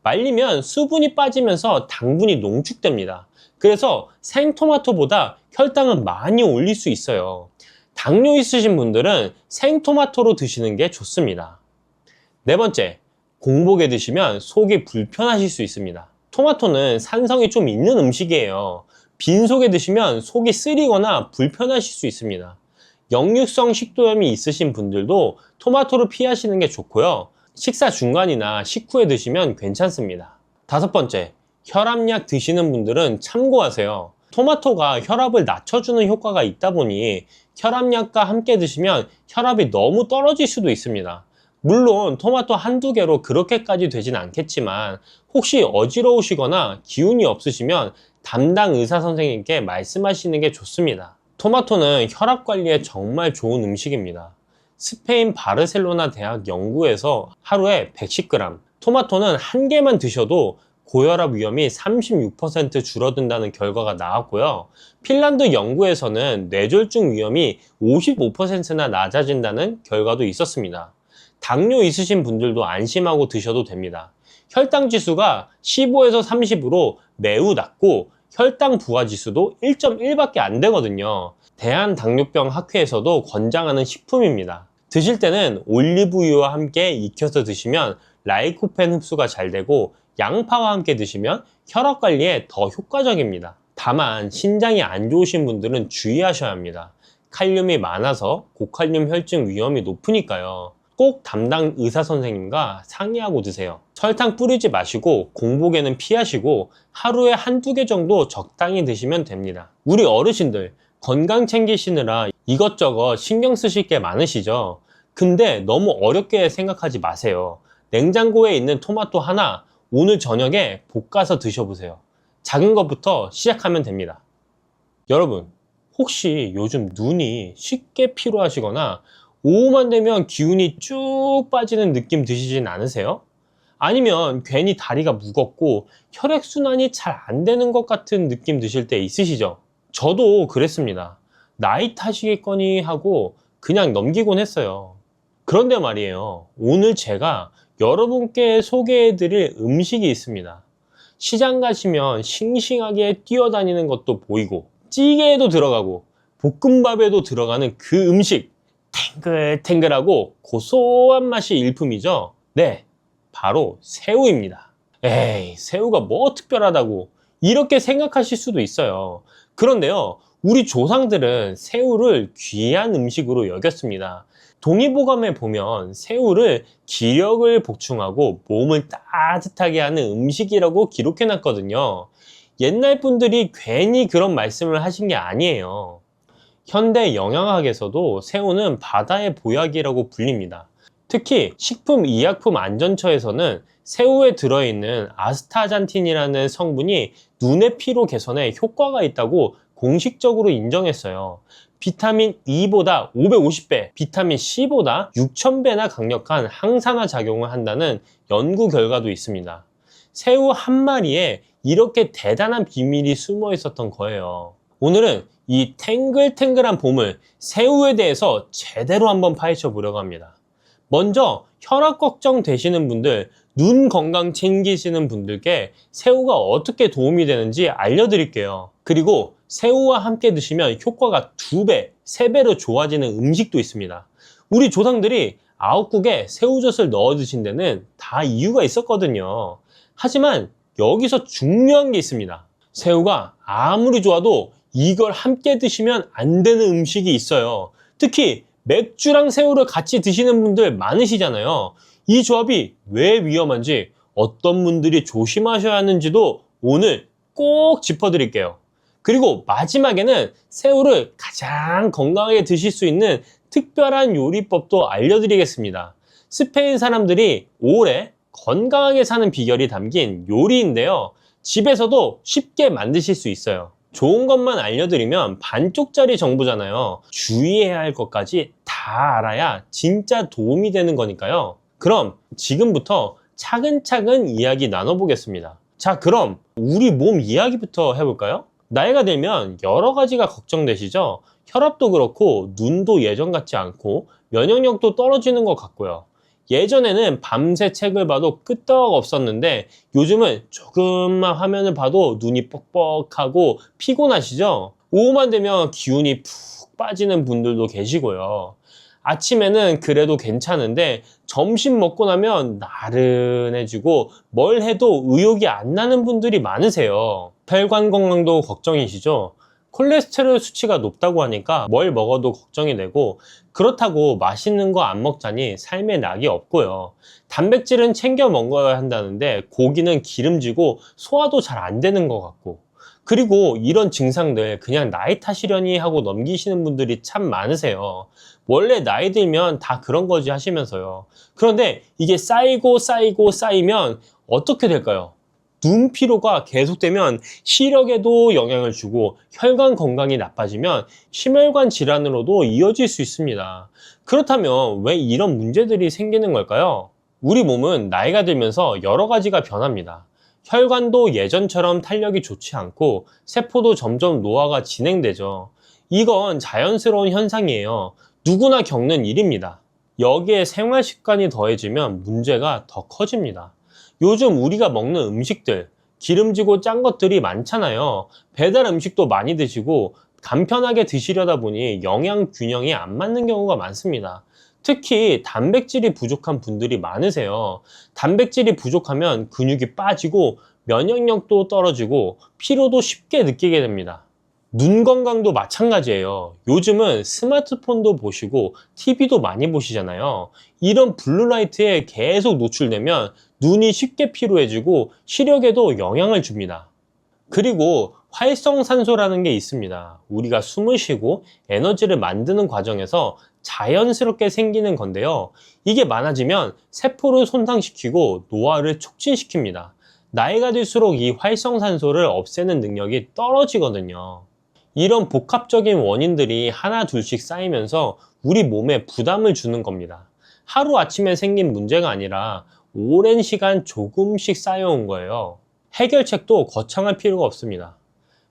말리면 수분이 빠지면서 당분이 농축됩니다. 그래서 생토마토보다 혈당을 많이 올릴 수 있어요. 당뇨 있으신 분들은 생토마토로 드시는 게 좋습니다. 네 번째, 공복에 드시면 속이 불편하실 수 있습니다. 토마토는 산성이 좀 있는 음식이에요. 빈속에 드시면 속이 쓰리거나 불편하실 수 있습니다. 역류성 식도염이 있으신 분들도 토마토를 피하시는 게 좋고요. 식사 중간이나 식후에 드시면 괜찮습니다. 다섯 번째, 혈압약 드시는 분들은 참고하세요. 토마토가 혈압을 낮춰주는 효과가 있다 보니 혈압약과 함께 드시면 혈압이 너무 떨어질 수도 있습니다. 물론 토마토 한두 개로 그렇게까지 되진 않겠지만 혹시 어지러우시거나 기운이 없으시면 담당 의사 선생님께 말씀하시는 게 좋습니다. 토마토는 혈압 관리에 정말 좋은 음식입니다. 스페인 바르셀로나 대학 연구에서 하루에 110g, 토마토는 한 개만 드셔도 고혈압 위험이 36% 줄어든다는 결과가 나왔고요. 핀란드 연구에서는 뇌졸중 위험이 55%나 낮아진다는 결과도 있었습니다. 당뇨 있으신 분들도 안심하고 드셔도 됩니다. 혈당 지수가 15에서 30으로 매우 낮고 혈당 부하 지수도 1.1밖에 안 되거든요. 대한당뇨병 학회에서도 권장하는 식품입니다. 드실 때는 올리브유와 함께 익혀서 드시면 라이코펜 흡수가 잘 되고 양파와 함께 드시면 혈압 관리에 더 효과적입니다. 다만 신장이 안 좋으신 분들은 주의하셔야 합니다. 칼륨이 많아서 고칼륨 혈증 위험이 높으니까요. 꼭 담당 의사 선생님과 상의하고 드세요. 설탕 뿌리지 마시고 공복에는 피하시고 하루에 한두 개 정도 적당히 드시면 됩니다. 우리 어르신들 건강 챙기시느라 이것저것 신경 쓰실 게 많으시죠? 근데 너무 어렵게 생각하지 마세요. 냉장고에 있는 토마토 하나 오늘 저녁에 볶아서 드셔보세요. 작은 것부터 시작하면 됩니다. 여러분, 혹시 요즘 눈이 쉽게 피로하시거나 오후만 되면 기운이 쭉 빠지는 느낌 드시진 않으세요? 아니면 괜히 다리가 무겁고 혈액순환이 잘 안 되는 것 같은 느낌 드실 때 있으시죠? 저도 그랬습니다. 나이 탓이겠거니 하고 그냥 넘기곤 했어요. 그런데 말이에요. 오늘 제가 여러분께 소개해드릴 음식이 있습니다. 시장 가시면 싱싱하게 뛰어다니는 것도 보이고 찌개에도 들어가고 볶음밥에도 들어가는 그 음식, 탱글탱글하고 고소한 맛이 일품이죠. 네, 바로 새우입니다. 에이, 새우가 뭐 특별하다고 이렇게 생각하실 수도 있어요. 그런데요, 우리 조상들은 새우를 귀한 음식으로 여겼습니다. 동의보감에 보면 새우를 기력을 보충하고 몸을 따뜻하게 하는 음식이라고 기록해 놨거든요. 옛날 분들이 괜히 그런 말씀을 하신 게 아니에요. 현대 영양학에서도 새우는 바다의 보약이라고 불립니다. 특히 식품의약품안전처에서는 새우에 들어있는 아스타잔틴이라는 성분이 눈의 피로 개선에 효과가 있다고 공식적으로 인정했어요. 비타민 E보다 550배, 비타민 C보다 6000배나 강력한 항산화 작용을 한다는 연구 결과도 있습니다. 새우 한 마리에 이렇게 대단한 비밀이 숨어 있었던 거예요. 오늘은 이 탱글탱글한 보물, 새우에 대해서 제대로 한번 파헤쳐 보려고 합니다. 먼저 혈압 걱정 되시는 분들, 눈 건강 챙기시는 분들께 새우가 어떻게 도움이 되는지 알려드릴게요. 그리고 새우와 함께 드시면 효과가 2배, 3배로 좋아지는 음식도 있습니다. 우리 조상들이 아욱국에 새우젓을 넣어 드신 데는 다 이유가 있었거든요. 하지만 여기서 중요한 게 있습니다. 새우가 아무리 좋아도 이걸 함께 드시면 안 되는 음식이 있어요. 특히 맥주랑 새우를 같이 드시는 분들 많으시잖아요. 이 조합이 왜 위험한지, 어떤 분들이 조심하셔야 하는지도 오늘 꼭 짚어드릴게요. 그리고 마지막에는 새우를 가장 건강하게 드실 수 있는 특별한 요리법도 알려드리겠습니다. 스페인 사람들이 오래 건강하게 사는 비결이 담긴 요리인데요. 집에서도 쉽게 만드실 수 있어요. 좋은 것만 알려드리면 반쪽짜리 정보잖아요. 주의해야 할 것까지 다 알아야 진짜 도움이 되는 거니까요. 그럼 지금부터 차근차근 이야기 나눠보겠습니다. 자, 그럼 우리 몸 이야기부터 해볼까요? 나이가 들면 여러 가지가 걱정되시죠? 혈압도 그렇고 눈도 예전 같지 않고 면역력도 떨어지는 것 같고요. 예전에는 밤새 책을 봐도 끄떡 없었는데 요즘은 조금만 화면을 봐도 눈이 뻑뻑하고 피곤하시죠? 오후만 되면 기운이 푹 빠지는 분들도 계시고요. 아침에는 그래도 괜찮은데 점심 먹고 나면 나른해지고 뭘 해도 의욕이 안 나는 분들이 많으세요. 혈관 건강도 걱정이시죠? 콜레스테롤 수치가 높다고 하니까 뭘 먹어도 걱정이 되고, 그렇다고 맛있는 거 안 먹자니 삶에 낙이 없고요. 단백질은 챙겨 먹어야 한다는데 고기는 기름지고 소화도 잘 안 되는 것 같고, 그리고 이런 증상들 그냥 나이 탓이려니 하고 넘기시는 분들이 참 많으세요. 원래 나이 들면 다 그런 거지 하시면서요. 그런데 이게 쌓이면 어떻게 될까요? 눈 피로가 계속되면 시력에도 영향을 주고 혈관 건강이 나빠지면 심혈관 질환으로도 이어질 수 있습니다. 그렇다면 왜 이런 문제들이 생기는 걸까요? 우리 몸은 나이가 들면서 여러 가지가 변합니다. 혈관도 예전처럼 탄력이 좋지 않고 세포도 점점 노화가 진행되죠. 이건 자연스러운 현상이에요. 누구나 겪는 일입니다. 여기에 생활 습관이 더해지면 문제가 더 커집니다. 요즘 우리가 먹는 음식들, 기름지고 짠 것들이 많잖아요. 배달 음식도 많이 드시고 간편하게 드시려다 보니 영양 균형이 안 맞는 경우가 많습니다. 특히 단백질이 부족한 분들이 많으세요. 단백질이 부족하면 근육이 빠지고 면역력도 떨어지고 피로도 쉽게 느끼게 됩니다. 눈 건강도 마찬가지예요. 요즘은 스마트폰도 보시고 TV도 많이 보시잖아요. 이런 블루라이트에 계속 노출되면 눈이 쉽게 피로해지고 시력에도 영향을 줍니다. 그리고 활성산소라는 게 있습니다. 우리가 숨을 쉬고 에너지를 만드는 과정에서 자연스럽게 생기는 건데요. 이게 많아지면 세포를 손상시키고 노화를 촉진시킵니다. 나이가 들수록 이 활성산소를 없애는 능력이 떨어지거든요. 이런 복합적인 원인들이 하나 둘씩 쌓이면서 우리 몸에 부담을 주는 겁니다. 하루아침에 생긴 문제가 아니라 오랜 시간 조금씩 쌓여온 거예요. 해결책도 거창할 필요가 없습니다.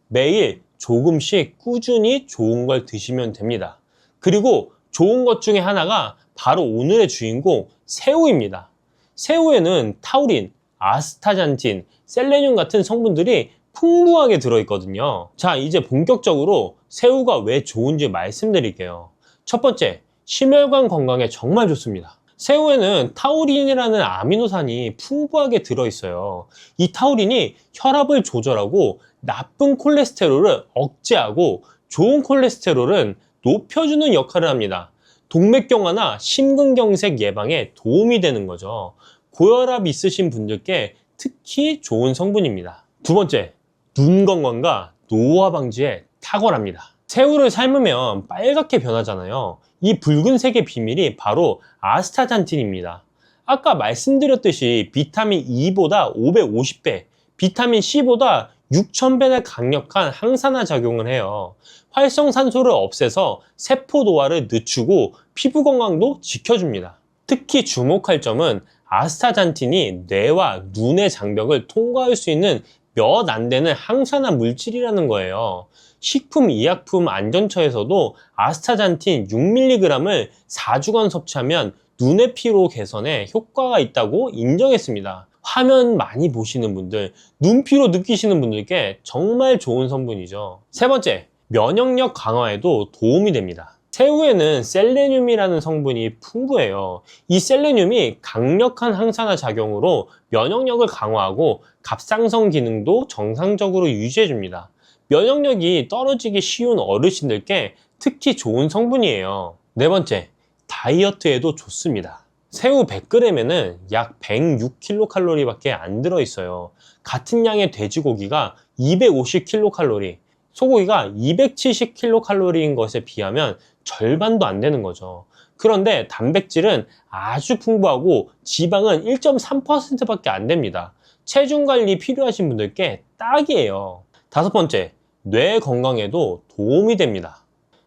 매일 조금씩 꾸준히 좋은 걸 드시면 됩니다. 그리고 좋은 것 중에 하나가 바로 오늘의 주인공 새우입니다. 새우에는 타우린, 아스타잔틴, 셀레늄 같은 성분들이 풍부하게 들어있거든요. 자, 이제 본격적으로 새우가 왜 좋은지 말씀드릴게요. 첫 번째, 심혈관 건강에 정말 좋습니다. 새우에는 타우린이라는 아미노산이 풍부하게 들어있어요. 이 타우린이 혈압을 조절하고 나쁜 콜레스테롤을 억제하고 좋은 콜레스테롤은 높여주는 역할을 합니다. 동맥경화나 심근경색 예방에 도움이 되는 거죠. 고혈압 있으신 분들께 특히 좋은 성분입니다. 두 번째, 눈 건강과 노화 방지에 탁월합니다. 새우를 삶으면 빨갛게 변하잖아요. 이 붉은색의 비밀이 바로 아스타잔틴입니다. 아까 말씀드렸듯이 비타민 E보다 550배, 비타민 C보다 6000배나 강력한 항산화 작용을 해요. 활성산소를 없애서 세포 노화를 늦추고 피부 건강도 지켜줍니다. 특히 주목할 점은 아스타잔틴이 뇌와 눈의 장벽을 통과할 수 있는 몇 안 되는 항산화 물질이라는 거예요. 식품의약품안전처에서도 아스타잔틴 6mg을 4주간 섭취하면 눈의 피로 개선에 효과가 있다고 인정했습니다. 화면 많이 보시는 분들, 눈피로 느끼시는 분들께 정말 좋은 성분이죠. 세 번째, 면역력 강화에도 도움이 됩니다. 새우에는 셀레늄이라는 성분이 풍부해요. 이 셀레늄이 강력한 항산화 작용으로 면역력을 강화하고 갑상선 기능도 정상적으로 유지해줍니다. 면역력이 떨어지기 쉬운 어르신들께 특히 좋은 성분이에요. 네 번째, 다이어트에도 좋습니다. 새우 100g에는 약 106kcal 밖에 안 들어있어요. 같은 양의 돼지고기가 250kcal, 소고기가 270kcal인 것에 비하면 절반도 안 되는 거죠. 그런데 단백질은 아주 풍부하고 지방은 1.3%밖에 안 됩니다. 체중 관리 필요하신 분들께 딱이에요. 다섯 번째, 뇌 건강에도 도움이 됩니다.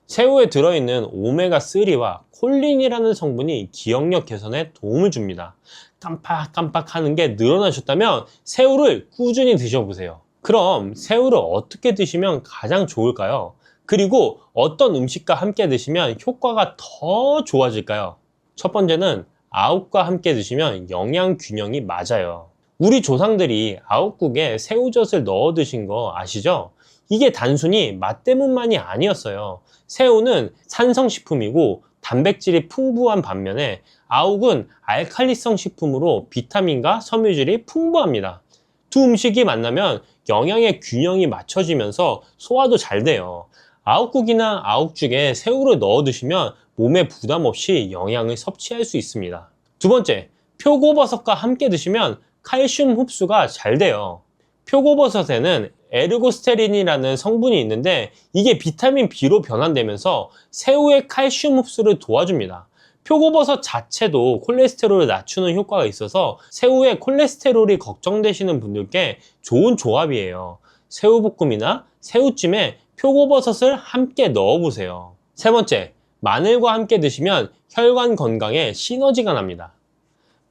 새우에 들어있는 오메가3와 콜린이라는 성분이 기억력 개선에 도움을 줍니다. 깜빡깜빡 하는 게 늘어나셨다면 새우를 꾸준히 드셔보세요. 그럼 새우를 어떻게 드시면 가장 좋을까요? 그리고 어떤 음식과 함께 드시면 효과가 더 좋아질까요? 첫 번째는 아욱과 함께 드시면 영양 균형이 맞아요. 우리 조상들이 아욱국에 새우젓을 넣어 드신 거 아시죠? 이게 단순히 맛 때문만이 아니었어요. 새우는 산성식품이고 단백질이 풍부한 반면에 아욱은 알칼리성 식품으로 비타민과 섬유질이 풍부합니다. 두 음식이 만나면 영양의 균형이 맞춰지면서 소화도 잘 돼요. 아욱국이나 아욱죽에 새우를 넣어 드시면 몸에 부담 없이 영양을 섭취할 수 있습니다. 두 번째, 표고버섯과 함께 드시면 칼슘 흡수가 잘 돼요. 표고버섯에는 에르고스테린이라는 성분이 있는데 이게 비타민 B로 변환되면서 새우의 칼슘 흡수를 도와줍니다. 표고버섯 자체도 콜레스테롤을 낮추는 효과가 있어서 새우의 콜레스테롤이 걱정되시는 분들께 좋은 조합이에요. 새우볶음이나 새우찜에 표고버섯을 함께 넣어보세요. 세 번째, 마늘과 함께 드시면 혈관 건강에 시너지가 납니다.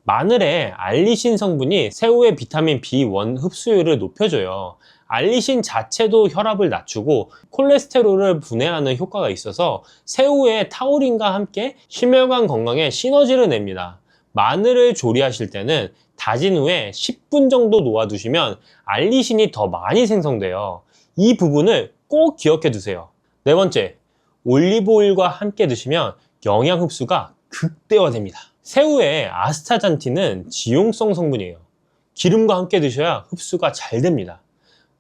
마늘에 알리신 성분이 새우의 비타민 B1 흡수율을 높여줘요. 알리신 자체도 혈압을 낮추고 콜레스테롤을 분해하는 효과가 있어서 새우의 타우린과 함께 심혈관 건강에 시너지를 냅니다. 마늘을 조리하실 때는 다진 후에 10분 정도 놓아두시면 알리신이 더 많이 생성돼요. 이 부분을 꼭 기억해 두세요. 네 번째, 올리브오일과 함께 드시면 영양 흡수가 극대화됩니다. 새우의 아스타잔틴은 지용성 성분이에요. 기름과 함께 드셔야 흡수가 잘 됩니다.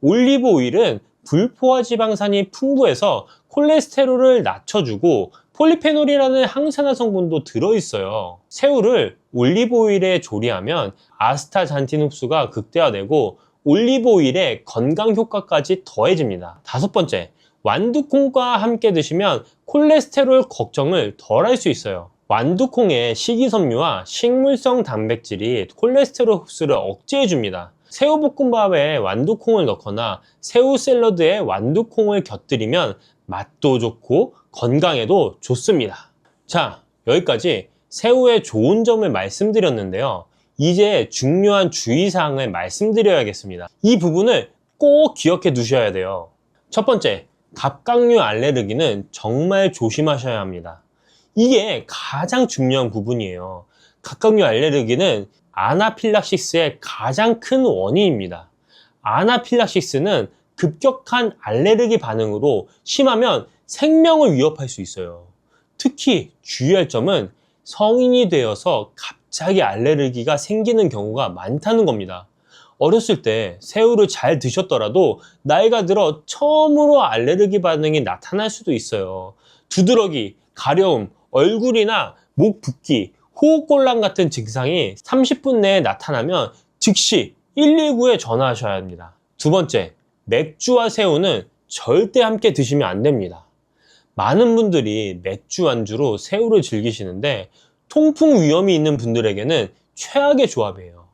올리브 오일은 불포화 지방산이 풍부해서 콜레스테롤을 낮춰주고 폴리페놀이라는 항산화 성분도 들어있어요. 새우를 올리브 오일에 조리하면 아스타잔틴 흡수가 극대화되고 올리브 오일의 건강 효과까지 더해집니다. 다섯 번째, 완두콩과 함께 드시면 콜레스테롤 걱정을 덜 할 수 있어요. 완두콩의 식이섬유와 식물성 단백질이 콜레스테롤 흡수를 억제해 줍니다. 새우볶음밥에 완두콩을 넣거나 새우 샐러드에 완두콩을 곁들이면 맛도 좋고 건강에도 좋습니다. 자, 여기까지 새우의 좋은 점을 말씀드렸는데요. 이제 중요한 주의사항을 말씀드려야겠습니다. 이 부분을 꼭 기억해 두셔야 돼요. 첫 번째, 갑각류 알레르기는 정말 조심하셔야 합니다. 이게 가장 중요한 부분이에요. 갑각류 알레르기는 아나필락시스의 가장 큰 원인입니다. 아나필락시스는 급격한 알레르기 반응으로 심하면 생명을 위협할 수 있어요. 특히 주의할 점은 성인이 되어서 갑자기 알레르기가 생기는 경우가 많다는 겁니다. 어렸을 때 새우를 잘 드셨더라도 나이가 들어 처음으로 알레르기 반응이 나타날 수도 있어요. 두드러기, 가려움, 얼굴이나 목 붓기, 호흡곤란 같은 증상이 30분 내에 나타나면 즉시 119에 전화하셔야 합니다. 두 번째, 맥주와 새우는 절대 함께 드시면 안 됩니다. 많은 분들이 맥주 안주로 새우를 즐기시는데 통풍 위험이 있는 분들에게는 최악의 조합이에요.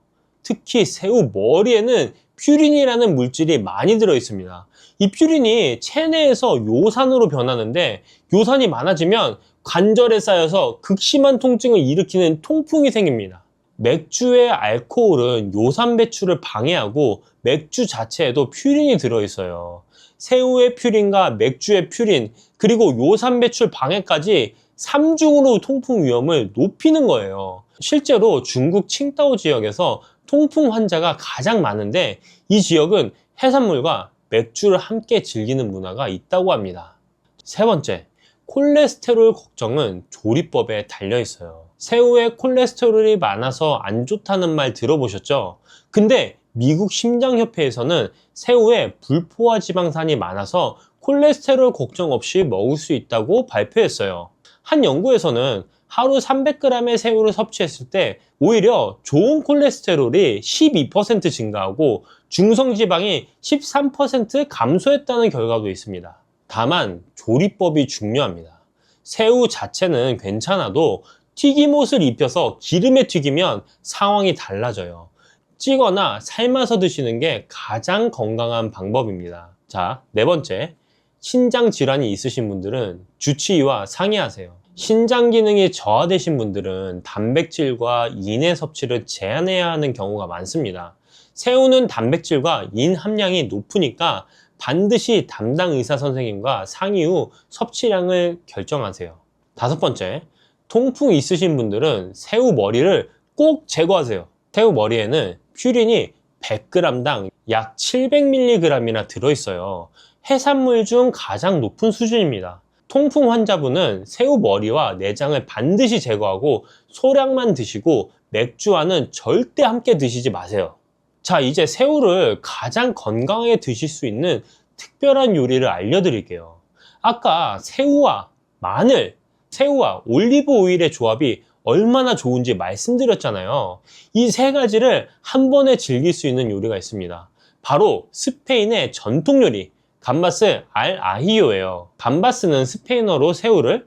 특히 새우 머리에는 퓨린이라는 물질이 많이 들어 있습니다. 이 퓨린이 체내에서 요산으로 변하는데 요산이 많아지면 관절에 쌓여서 극심한 통증을 일으키는 통풍이 생깁니다. 맥주의 알코올은 요산 배출을 방해하고 맥주 자체에도 퓨린이 들어있어요. 새우의 퓨린과 맥주의 퓨린, 그리고 요산 배출 방해까지 3중으로 통풍 위험을 높이는 거예요. 실제로 중국 칭다오 지역에서 통풍 환자가 가장 많은데 이 지역은 해산물과 맥주를 함께 즐기는 문화가 있다고 합니다. 세 번째, 콜레스테롤 걱정은 조리법에 달려 있어요. 새우에 콜레스테롤이 많아서 안 좋다는 말 들어보셨죠? 근데 미국 심장협회에서는 새우에 불포화 지방산이 많아서 콜레스테롤 걱정 없이 먹을 수 있다고 발표했어요. 한 연구에서는 하루 300g의 새우를 섭취했을 때 오히려 좋은 콜레스테롤이 12% 증가하고 중성지방이 13% 감소했다는 결과도 있습니다. 다만 조리법이 중요합니다. 새우 자체는 괜찮아도 튀김옷을 입혀서 기름에 튀기면 상황이 달라져요. 찌거나 삶아서 드시는 게 가장 건강한 방법입니다. 자, 네 번째, 신장 질환이 있으신 분들은 주치의와 상의하세요. 신장 기능이 저하되신 분들은 단백질과 인의 섭취를 제한해야 하는 경우가 많습니다. 새우는 단백질과 인 함량이 높으니까 반드시 담당 의사 선생님과 상의 후 섭취량을 결정하세요. 다섯 번째, 통풍 있으신 분들은 새우 머리를 꼭 제거하세요. 새우 머리에는 퓨린이 100g당 약 700mg이나 들어있어요. 해산물 중 가장 높은 수준입니다. 통풍 환자분은 새우 머리와 내장을 반드시 제거하고 소량만 드시고 맥주와는 절대 함께 드시지 마세요. 자, 이제 새우를 가장 건강하게 드실 수 있는 특별한 요리를 알려드릴게요. 아까 새우와 마늘, 새우와 올리브 오일의 조합이 얼마나 좋은지 말씀드렸잖아요. 이 세 가지를 한 번에 즐길 수 있는 요리가 있습니다. 바로 스페인의 전통 요리, 감바스 알 아히요예요. 감바스는 스페인어로 새우를,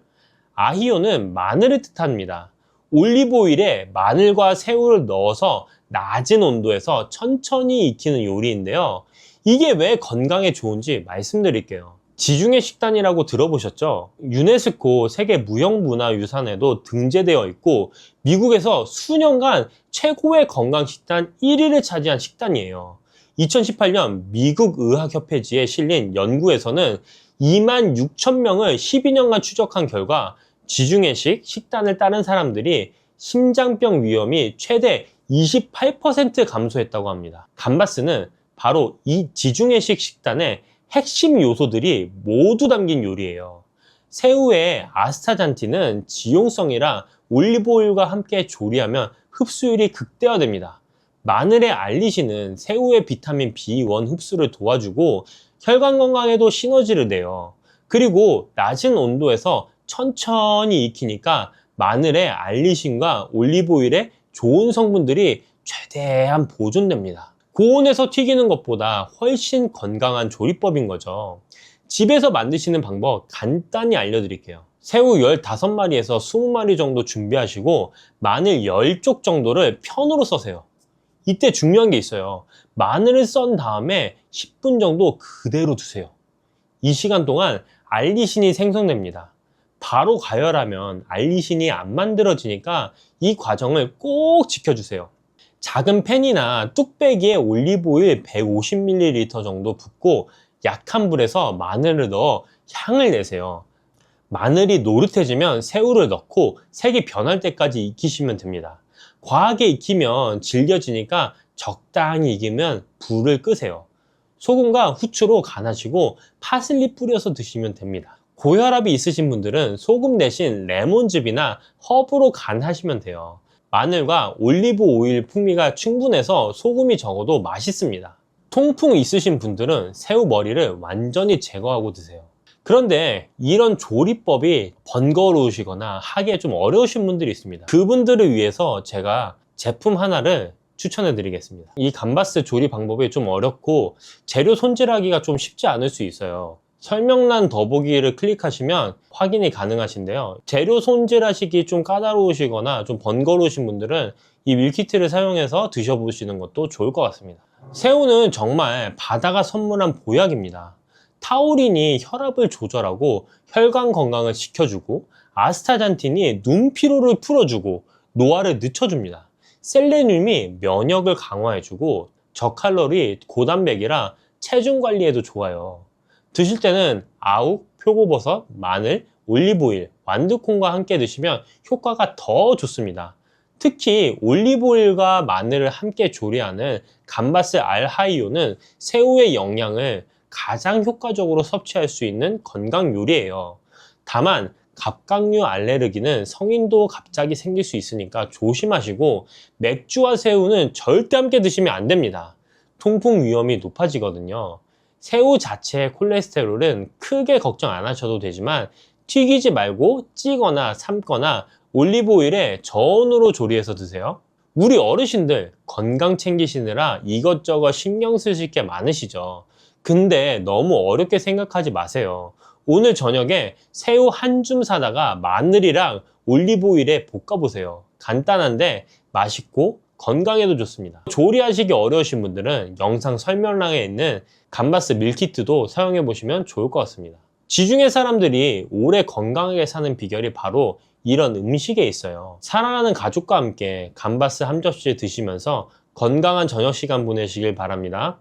아히요는 마늘을 뜻합니다. 올리브 오일에 마늘과 새우를 넣어서 낮은 온도에서 천천히 익히는 요리인데요. 이게 왜 건강에 좋은지 말씀드릴게요. 지중해 식단이라고 들어보셨죠? 유네스코 세계 무형문화유산에도 등재되어 있고 미국에서 수년간 최고의 건강 식단 1위를 차지한 식단이에요. 2018년 미국 의학협회지에 실린 연구에서는 26,000명을 12년간 추적한 결과 지중해식 식단을 따른 사람들이 심장병 위험이 최대 28% 감소했다고 합니다. 감바스는 바로 이 지중해식 식단의 핵심 요소들이 모두 담긴 요리예요. 새우의 아스타잔틴은 지용성이라 올리브오일과 함께 조리하면 흡수율이 극대화됩니다. 마늘의 알리신은 새우의 비타민 B1 흡수를 도와주고 혈관 건강에도 시너지를 내요. 그리고 낮은 온도에서 천천히 익히니까 마늘의 알리신과 올리브오일의 좋은 성분들이 최대한 보존됩니다. 고온에서 튀기는 것보다 훨씬 건강한 조리법인 거죠. 집에서 만드시는 방법 간단히 알려드릴게요. 새우 15마리에서 20마리 정도 준비하시고 마늘 10쪽 정도를 편으로 써세요. 이때 중요한 게 있어요. 마늘을 썬 다음에 10분 정도 그대로 두세요. 이 시간 동안 알리신이 생성됩니다. 바로 가열하면 알리신이 안 만들어지니까 이 과정을 꼭 지켜주세요. 작은 팬이나 뚝배기에 올리브오일 150ml 정도 붓고 약한 불에서 마늘을 넣어 향을 내세요. 마늘이 노릇해지면 새우를 넣고 색이 변할 때까지 익히시면 됩니다. 과하게 익히면 질겨지니까 적당히 익으면 불을 끄세요. 소금과 후추로 간하시고 파슬리 뿌려서 드시면 됩니다. 고혈압이 있으신 분들은 소금 대신 레몬즙이나 허브로 간하시면 돼요. 마늘과 올리브 오일 풍미가 충분해서 소금이 적어도 맛있습니다. 통풍 있으신 분들은 새우 머리를 완전히 제거하고 드세요. 그런데 이런 조리법이 번거로우시거나 하기에 좀 어려우신 분들이 있습니다. 그분들을 위해서 제가 제품 하나를 추천해 드리겠습니다. 이 감바스 조리 방법이 좀 어렵고 재료 손질하기가 좀 쉽지 않을 수 있어요. 설명란 더보기를 클릭하시면 확인이 가능하신데요. 재료 손질하시기 좀 까다로우시거나 좀 번거로우신 분들은 이 밀키트를 사용해서 드셔보시는 것도 좋을 것 같습니다. 새우는 정말 바다가 선물한 보약입니다. 타우린이 혈압을 조절하고 혈관 건강을 지켜주고 아스타잔틴이 눈 피로를 풀어주고 노화를 늦춰줍니다. 셀레늄이 면역을 강화해주고 저칼로리 고단백이라 체중 관리에도 좋아요. 드실 때는 아욱, 표고버섯, 마늘, 올리브오일, 완두콩과 함께 드시면 효과가 더 좋습니다. 특히 올리브오일과 마늘을 함께 조리하는 감바스 알하이오는 새우의 영양을 가장 효과적으로 섭취할 수 있는 건강 요리예요. 다만 갑각류 알레르기는 성인도 갑자기 생길 수 있으니까 조심하시고 맥주와 새우는 절대 함께 드시면 안 됩니다. 통풍 위험이 높아지거든요. 새우 자체의 콜레스테롤은 크게 걱정 안 하셔도 되지만 튀기지 말고 찌거나 삶거나 올리브 오일에 저온으로 조리해서 드세요. 우리 어르신들 건강 챙기시느라 이것저것 신경 쓰실 게 많으시죠. 근데 너무 어렵게 생각하지 마세요. 오늘 저녁에 새우 한 줌 사다가 마늘이랑 올리브 오일에 볶아보세요. 간단한데 맛있고 건강에도 좋습니다. 조리하시기 어려우신 분들은 영상 설명란에 있는 감바스 밀키트도 사용해 보시면 좋을 것 같습니다. 지중해 사람들이 오래 건강하게 사는 비결이 바로 이런 음식에 있어요. 사랑하는 가족과 함께 감바스 한 접시 드시면서 건강한 저녁 시간 보내시길 바랍니다.